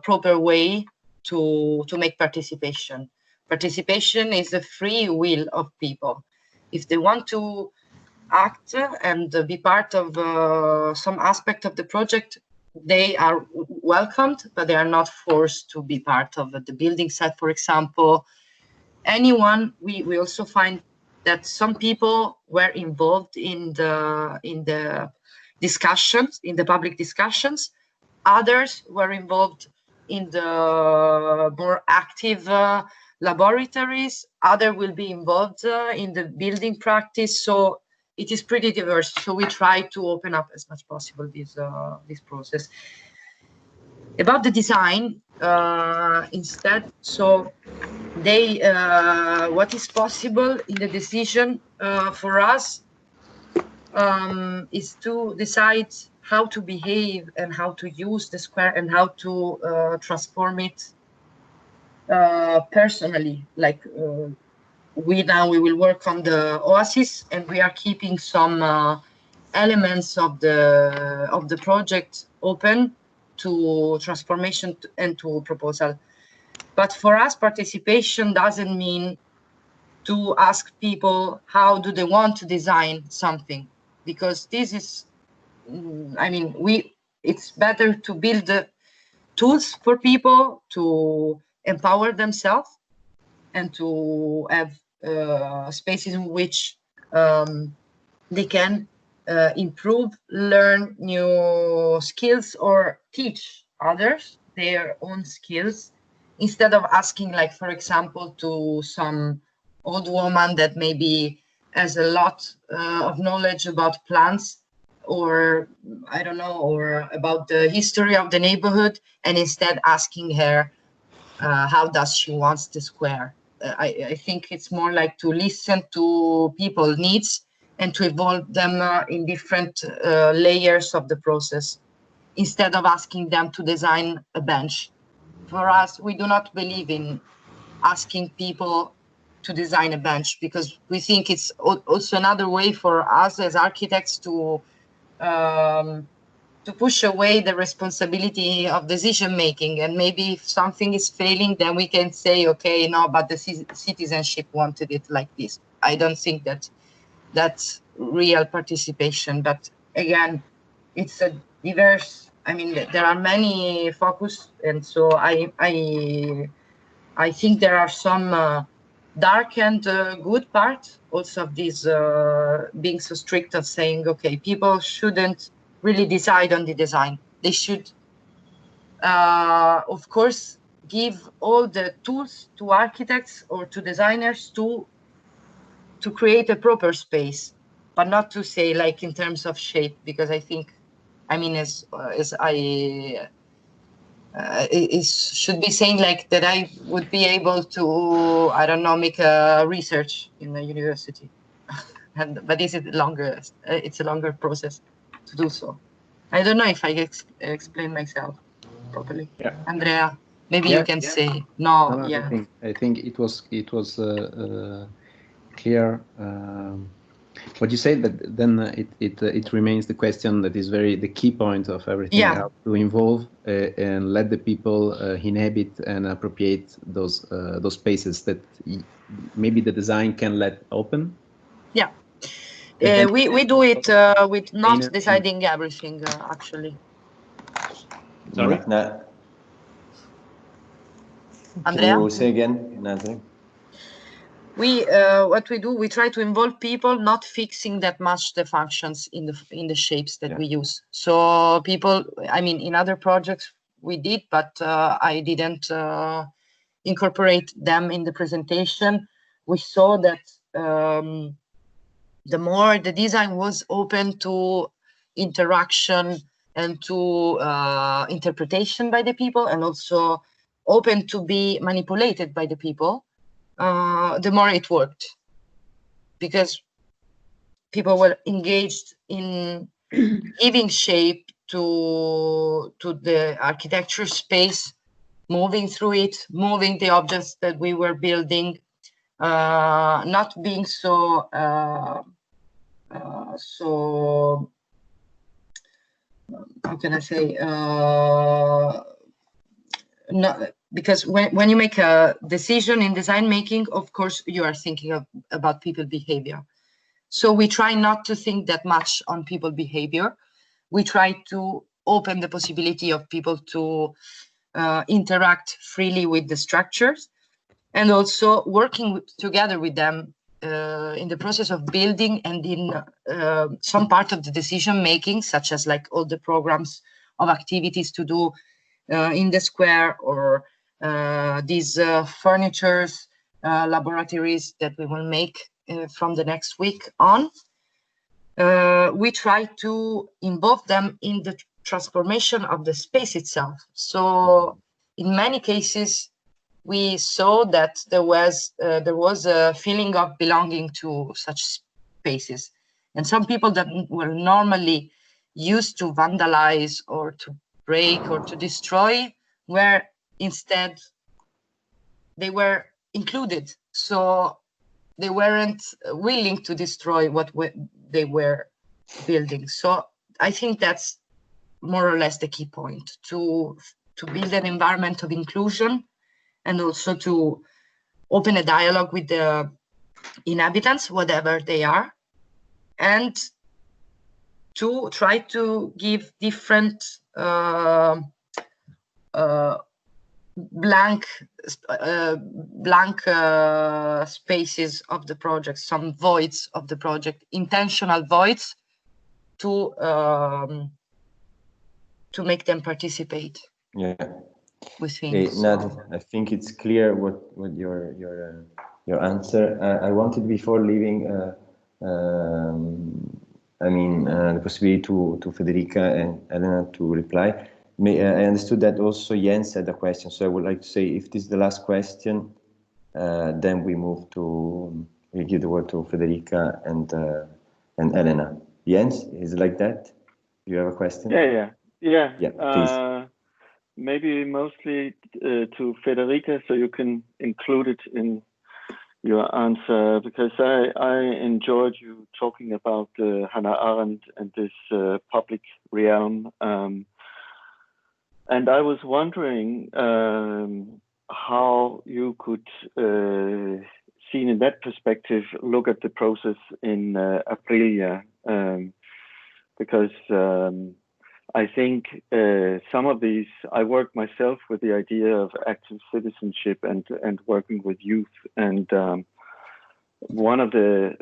proper way to make participation. Participation is the free will of people. If they want to act and be part of some aspect of the project, they are welcomed, but they are not forced to be part of the building site, for example. Anyone, we also find that some people were involved in the discussions, in the public discussions. Others were involved in the more active laboratories. Others will be involved in the building practice. So it is pretty diverse. So we try to open up as much possible this process. About the design, instead, so they what is possible in the decision for us is to decide how to behave and how to use the square and how to transform it personally. Like we will work on the oasis, and we are keeping some elements of the project open to transformation and to proposal. But for us, participation doesn't mean to ask people how do they want to design something, because this is, I mean, it's better to build the tools for people to empower themselves and to have spaces in which they can improve, learn new skills, or teach others their own skills, instead of asking, like, for example, to some old woman that maybe has a lot of knowledge about plants, or I don't know, or about the history of the neighborhood, and instead asking her how does she wants the square. I think it's more like to listen to people's needs and to involve them in different layers of the process, instead of asking them to design a bench. For us, we do not believe in asking people to design a bench, because we think it's also another way for us as architects to push away the responsibility of decision making. And maybe if something is failing, then we can say, okay, no, but the citizenship wanted it like this. I don't think that's real participation. But again, it's a diverse, I mean, there are many focus, and so I think there are some dark and good part also of this being so strict of saying, okay, people shouldn't really decide on the design. They should, of course, give all the tools to architects or to designers to create a proper space, but not to say like in terms of shape, because I think, I mean, as I it should be saying like that I would be able to, I don't know, make a research in the university, but this is longer. It's a longer process to do so. I don't know if I explain myself properly. Yeah. Andrea, maybe you can say no. No, yeah. I think it was clear. What you said, that then it remains the question that is the key point of everything. Yeah. How to involve and let the people inhabit and appropriate those spaces that maybe the design can let open. Yeah. We do it with not deciding everything, actually. Sorry? Andrea? Can you say again, Nasrin? What we do, we try to involve people, not fixing that much the functions in the shapes that we use. So people, I mean, in other projects we did, but I didn't incorporate them in the presentation. We saw that the more the design was open to interaction and to interpretation by the people, and also open to be manipulated by the people, the more it worked, because people were engaged in giving shape to the architecture space, moving through it, moving the objects that we were building, not being so how can I say, not, because when you make a decision in design making, of course you are thinking about people behavior. So we try not to think that much on people behavior. We try to open the possibility of people to interact freely with the structures, and also working together with them in the process of building, and in some part of the decision making, such as like all the programs of activities to do in the square, or these furnitures, laboratories that we will make from the next week on. We try to involve them in the transformation of the space itself. So in many cases, we saw that there was a feeling of belonging to such spaces. And some people that were normally used to vandalize or to break or to destroy were instead, they were included. So they weren't willing to destroy what they were building. So I think that's more or less the key point, to build an environment of inclusion, and also to open a dialogue with the inhabitants, whatever they are, and to try to give different blank spaces of the project, some voids of the project, intentional voids, to make them participate. Yeah. With things. I think it's clear what your answer. I wanted, before leaving, the possibility to Federica and Elena to reply. I understood that also Jens had a question, so I would like to say, if this is the last question, then we give the word to Federica and Elena. Jens, is it like that? You have a question? Yeah. Please. Maybe mostly to Federica, so you can include it in your answer, because I enjoyed you talking about Hannah Arendt and this public realm. And I was wondering how you could, seen in that perspective, look at the process in Aprilia, because I think some of these, I work myself with the idea of active citizenship and working with youth. And one of the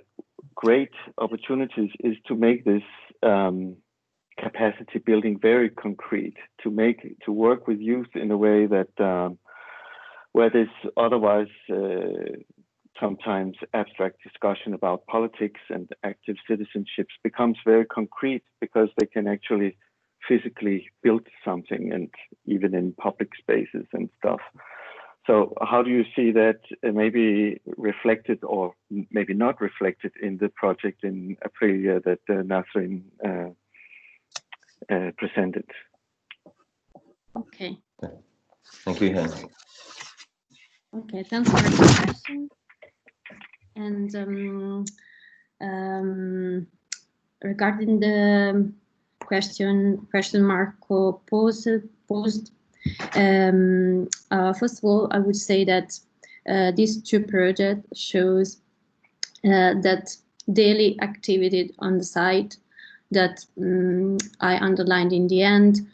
great opportunities is to make this capacity building very concrete, to work with youth in a way that where this otherwise sometimes abstract discussion about politics and active citizenships becomes very concrete, because they can actually physically build something, and even in public spaces and stuff. So how do you see that maybe reflected, or maybe not reflected, in the project in Aprilia that Nasrin presented? Okay. Thank you, Hans. Okay, thanks for the question. And regarding the question Marco posed, first of all, I would say that these two projects shows that daily activity on the site that I underlined in the end,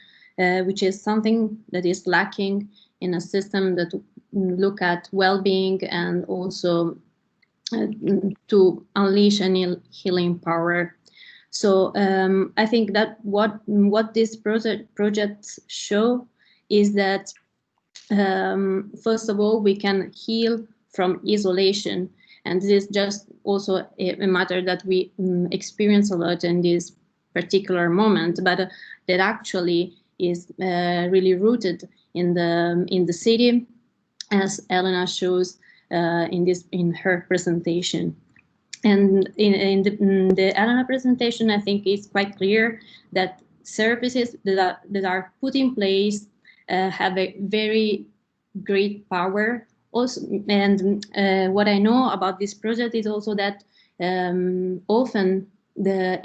which is something that is lacking in a system that look at well-being and also to unleash a healing power. So I think that what this projects show is that first of all, we can heal from isolation, and this is just also a matter that we experience a lot in this particular moment, but that actually is really rooted in the city, as Elena shows in her presentation. And in the Elena presentation, I think it's quite clear that services that are put in place have a very great power. Also, and what I know about this project is also that often the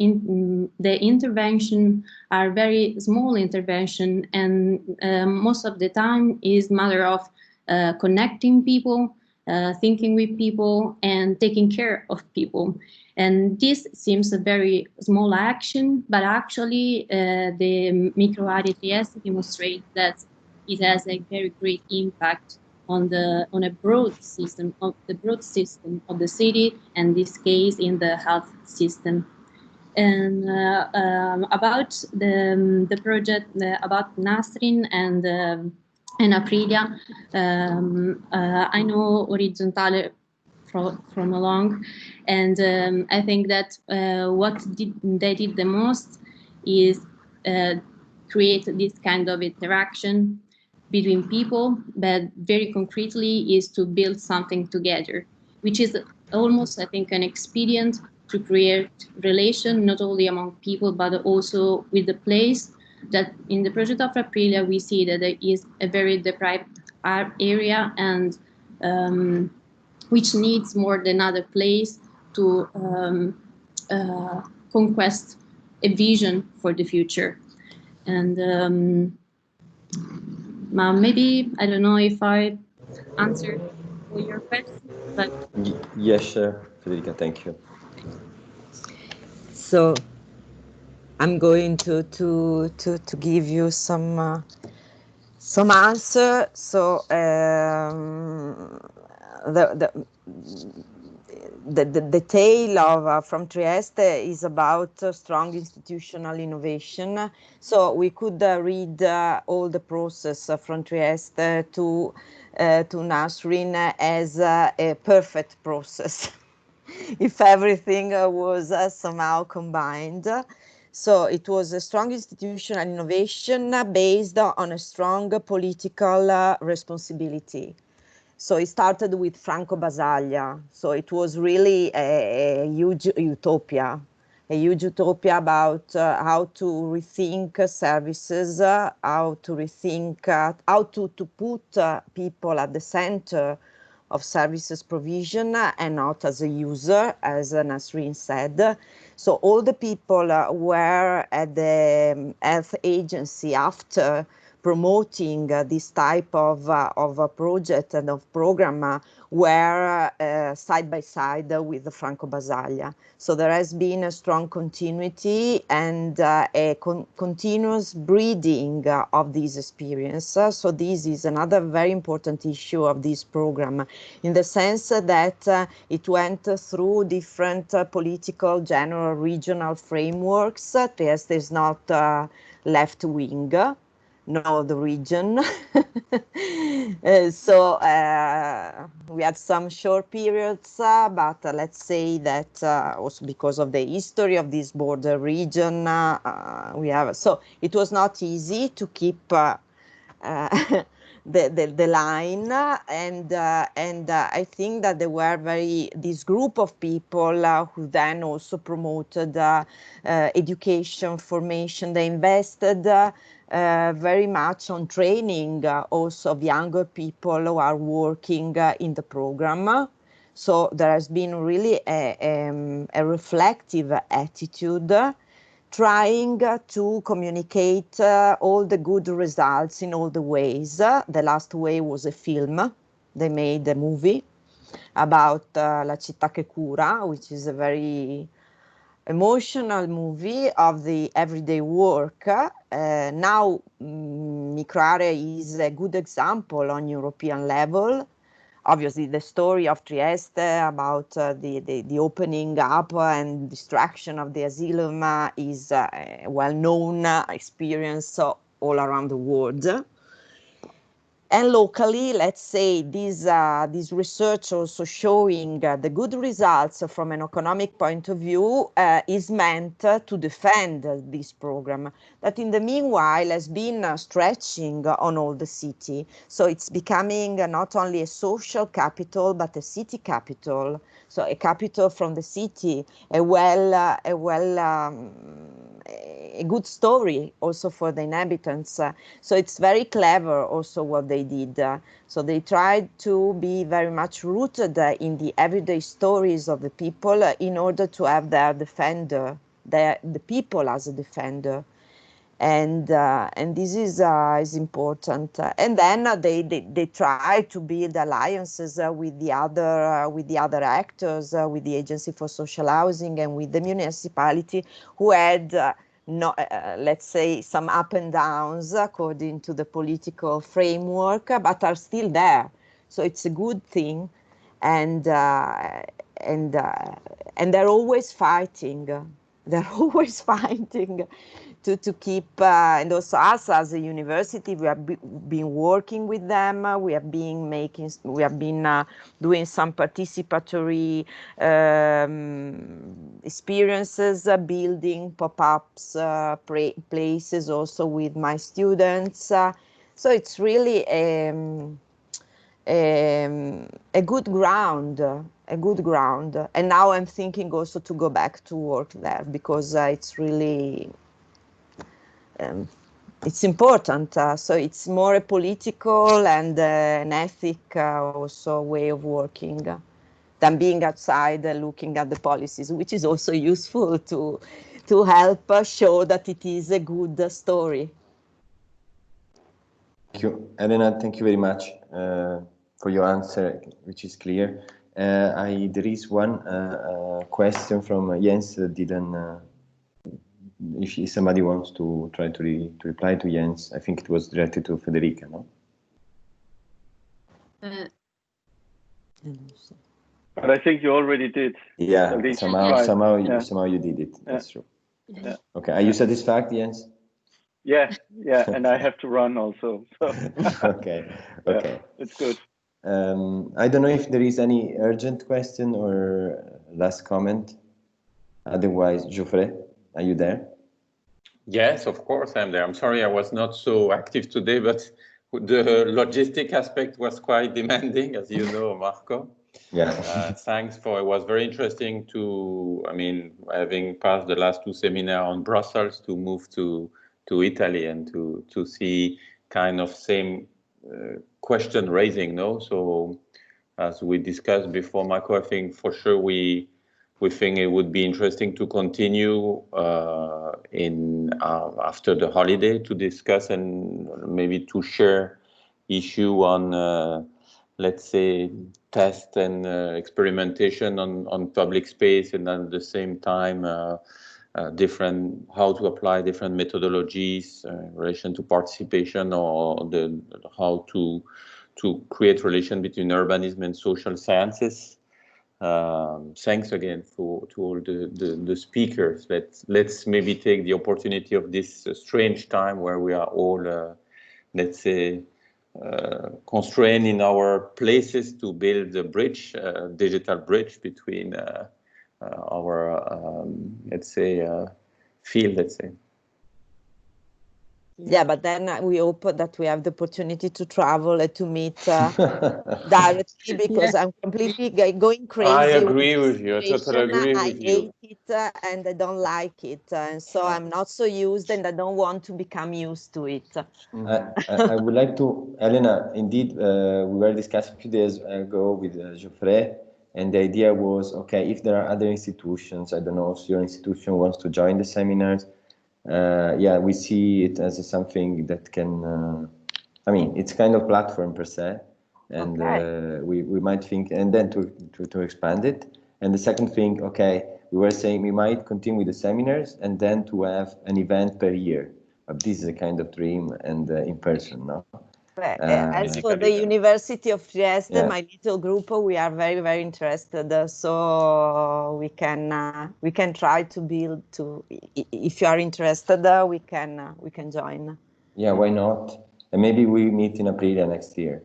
intervention are very small intervention, and most of the time is matter of connecting people, thinking with people, and taking care of people. And this seems a very small action, but actually the micro area Trieste demonstrates that it has a very great impact on a broad system of the city, and this case in the health system. And about the project about Nasrin and Aprilia, I know Orrizontale from along, and I think that what they did the most is create this kind of interaction between people, but very concretely is to build something together, which is almost, I think, an expedient to create relation not only among people but also with the place. That in the project of Aprilia we see that there is a very deprived area, and which needs more than other place to conquest a vision for the future. And maybe I don't know if I answered all your questions, but yes, Federica, thank you. So I'm going to give you some answer. So the tale of from Trieste is about strong institutional innovation. So we could read all the process from Trieste to Nasrin as a perfect process. If everything was somehow combined. So it was a strong institutional innovation based on a strong political responsibility. So it started with Franco Basaglia. So it was really a huge utopia about how to rethink services, how to rethink, how to put people at the center of services provision and not as a user, as Nasrin said. So all the people were at the health agency after promoting this type of a project and of program were side by side with Franco Basaglia. So there has been a strong continuity and a continuous breeding of this experience. So this is another very important issue of this program, in the sense that it went through different political, general, regional frameworks. Trieste is not left wing. No, the region. So we had some short periods, but let's say that also because of the history of this border region, we have. So it was not easy to keep the line, and I think that there were this group of people who then also promoted education, formation. They invested very much on training also of younger people who are working in the program. So there has been really a reflective attitude, trying to communicate all the good results in all the ways. The last way was a film. They made a movie about La città che cura, which is a very emotional movie of the everyday work. Now, microarea is a good example on European level. Obviously, the story of Trieste about the opening up and destruction of the asylum is a well-known experience all around the world. And locally, let's say, this research also showing the good results from an economic point of view is meant to defend this program that in the meanwhile has been stretching on all the city. So it's becoming not only a social capital, but a city capital. So a capital from the city, a good story also for the inhabitants. So it's very clever also what they did. So they tried to be very much rooted in the everyday stories of the people in order to have their defender, the people as a defender. And this is important. And then they try to build alliances with the other actors, with the Agency for Social Housing and with the municipality, who had let's say some up and downs according to the political framework, but are still there. So it's a good thing, and they're always fighting. They're always fighting to keep, and also us as a university, we have been working with them. We have been doing some participatory experiences, building pop-ups, places also with my students. So it's really a good ground. And now I'm thinking also to go back to work there because it's really it's important. So it's more a political and an ethic also way of working than being outside looking at the policies, which is also useful to help show that it is a good story. Thank you, Elena. Thank you very much for your answer, which is clear. There is one question from Jens that didn't. If somebody wants to try to reply to Jens, I think it was directed to Federica, no? But I think you already did. Yeah, somehow you did it. Yeah. That's true. Yeah. Okay, are you satisfied, Jens? Yeah, and I have to run also. So. Okay. Yeah, it's good. I don't know if there is any urgent question or last comment. Otherwise, Geoffrey, are you there? Yes, of course I'm there. I'm sorry I was not so active today, but the logistic aspect was quite demanding, as you know, Marco. Yeah. Thanks it was very interesting having passed the last two seminars on Brussels to move to Italy and to see kind of same question raising, no? So as we discussed before, Marco, I think for sure we think it would be interesting to continue after the holiday to discuss and maybe to share issue on let's say test and experimentation on public space, and at the same time how to apply different methodologies in relation to participation, or how to create relation between urbanism and social sciences. Thanks again to all the speakers. Let's maybe take the opportunity of this strange time where we are all, let's say, constrained in our places to build a bridge, digital bridge between our, let's say, field, let's say. Yeah, but then we hope that we have the opportunity to travel and to meet directly, because I'm completely going crazy. I agree with you. I totally agree with you. I hate it and I don't like it. And so I'm not so used, and I don't want to become used to it. I would like to, Elena, indeed, we were discussing a few days ago with Geoffrey, and the idea was, okay, if there are other institutions, I don't know if your institution wants to join the seminars, we see it as something that can, it's kind of platform per se, and we might think, and then to expand it. And the second thing, okay, we were saying we might continue with the seminars and then to have an event per year. But this is a kind of dream and in person, no? As for the University of Trieste, my little group, we are very, very interested. So we can try to build. If you are interested, we can join. Yeah, why not? And maybe we meet in Aprilia next year.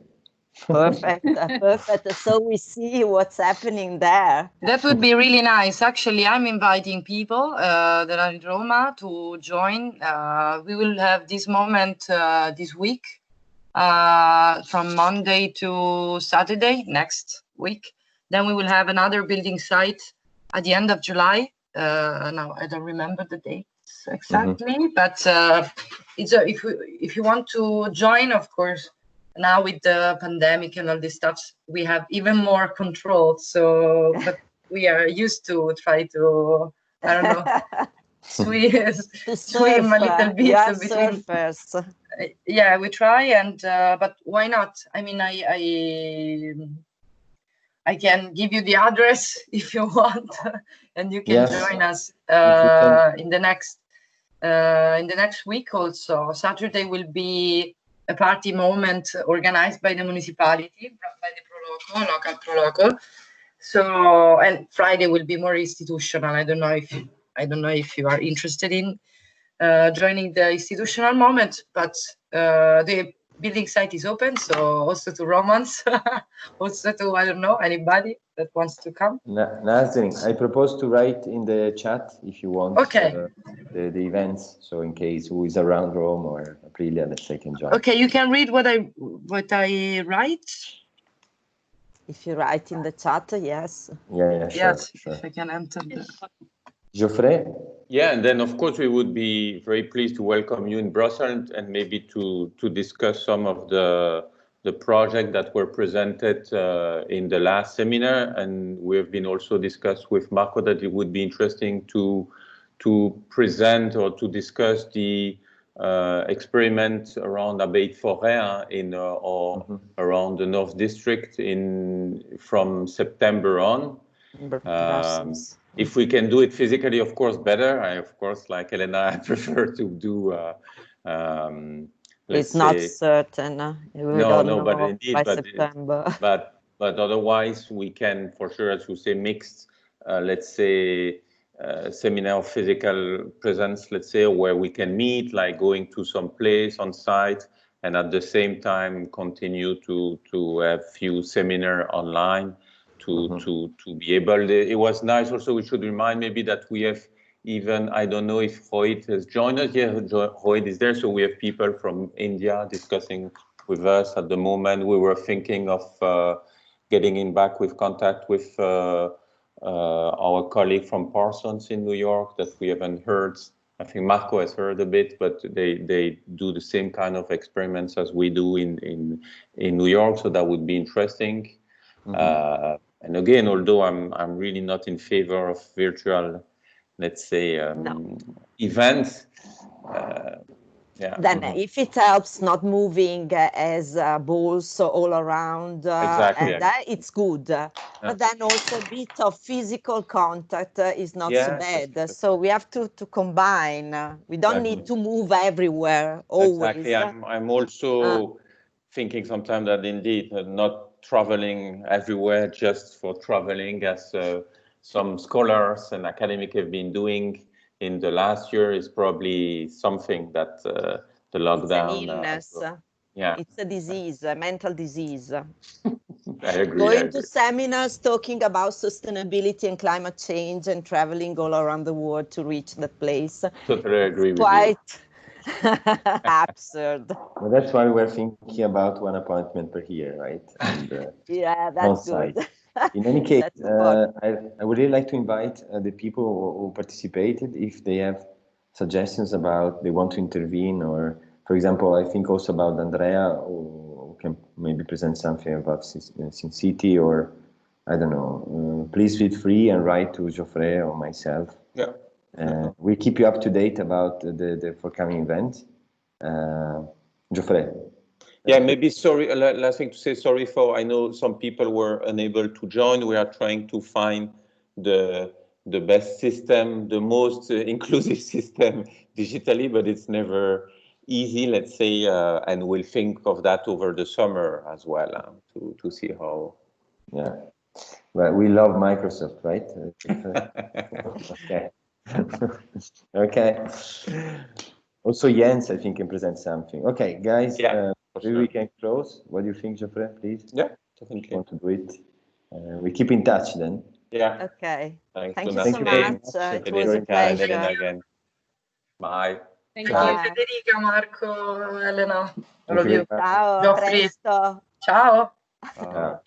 Perfect, perfect. So we see what's happening there. That would be really nice. Actually, I'm inviting people that are in Roma to join. We will have this moment this week, from Monday to Saturday next week. Then we will have another building site at the end of July. Now I don't remember the dates exactly, but it's if you want to join, of course. Now with the pandemic and all this stuff, we have even more control. So, but we are used to try to, I don't know, swim a little bit. You are surfers. Yeah, we try, and but why not? I mean, I can give you the address if you want, and you can join us in the next week. Also, Saturday will be a party moment organized by the municipality, by the local pro local. So, and Friday will be more institutional. I don't know if you are interested in joining the institutional moment, but the building site is open, so also to Romans, also to, I don't know, anybody that wants to come. Nasrin, I propose to write in the chat if you want the events, so in case who is around Rome or Aprilia that they can join. Okay, you can read what I write. If you write in the chat, yes. Yeah, sure. If I can enter the... Geoffrey? Yeah, and then of course we would be very pleased to welcome you in Brussels and maybe to discuss some of the projects that were presented in the last seminar, and we have been also discussed with Marco that it would be interesting to present or to discuss the experiment around Abbaye Forêt in or around the North District from September on. If we can do it physically, of course, better. I, of course, like Elena, I prefer to do. It's not certain. But indeed, September. But otherwise, we can for sure, as you say, mixed. Let's say seminar of physical presence. Let's say where we can meet, like going to some place on site, and at the same time continue to have few seminar online. To be able, it was nice also, we should remind maybe that we have even, I don't know if Rohit has joined us. Yeah, Rohit is there, so we have people from India discussing with us at the moment. We were thinking of getting in back with contact with our colleague from Parsons in New York that we haven't heard. I think Marco has heard a bit, but they do the same kind of experiments as we do in New York, so that would be interesting. And again, although I'm really not in favor of virtual, let's say, events. Then if it helps not moving as balls all around, it's good. But then also a bit of physical contact is not so bad. So we have to combine. We don't need to move everywhere always. Exactly. I'm also thinking sometimes that indeed not traveling everywhere just for traveling, as some scholars and academics have been doing in the last year, is probably something that the lockdown. It's an illness. It's a disease, a mental disease. I agree. Going to seminars talking about sustainability and climate change and traveling all around the world to reach that place. Totally agree with you. Absurd. Well, that's why we're thinking about one appointment per year, right? And, yeah, that's good. In any case, I would really like to invite the people who participated, if they have suggestions about they want to intervene, or, for example, I think also about Andrea, who can maybe present something about Sin City, or I don't know. Please feel free and write to Geoffrey or myself. Yeah. We keep you up to date about the forthcoming event. Geoffrey. Yeah, maybe sorry, last thing to say, sorry for, I know some people were unable to join. We are trying to find the best system, the most inclusive system digitally, but it's never easy, let's say, and we'll think of that over the summer as well, to see how. Yeah, well, we love Microsoft, right? Okay. Okay. Also, Jens, I think, can present something. Okay, guys, Yeah, maybe we can close. What do you think, Geoffrey, please? Yeah, If definitely. you want to do it. We keep in touch then. Yeah. Okay. Thanks Thank to you so Nasrin, much. It was a Federica, and Elena pleasure. again. Bye. Thank Thank you, Bye. Federica, Marco, Elena, all Thank of you you. very much. Ciao, a Geoffrey. presto. Ciao. Ciao.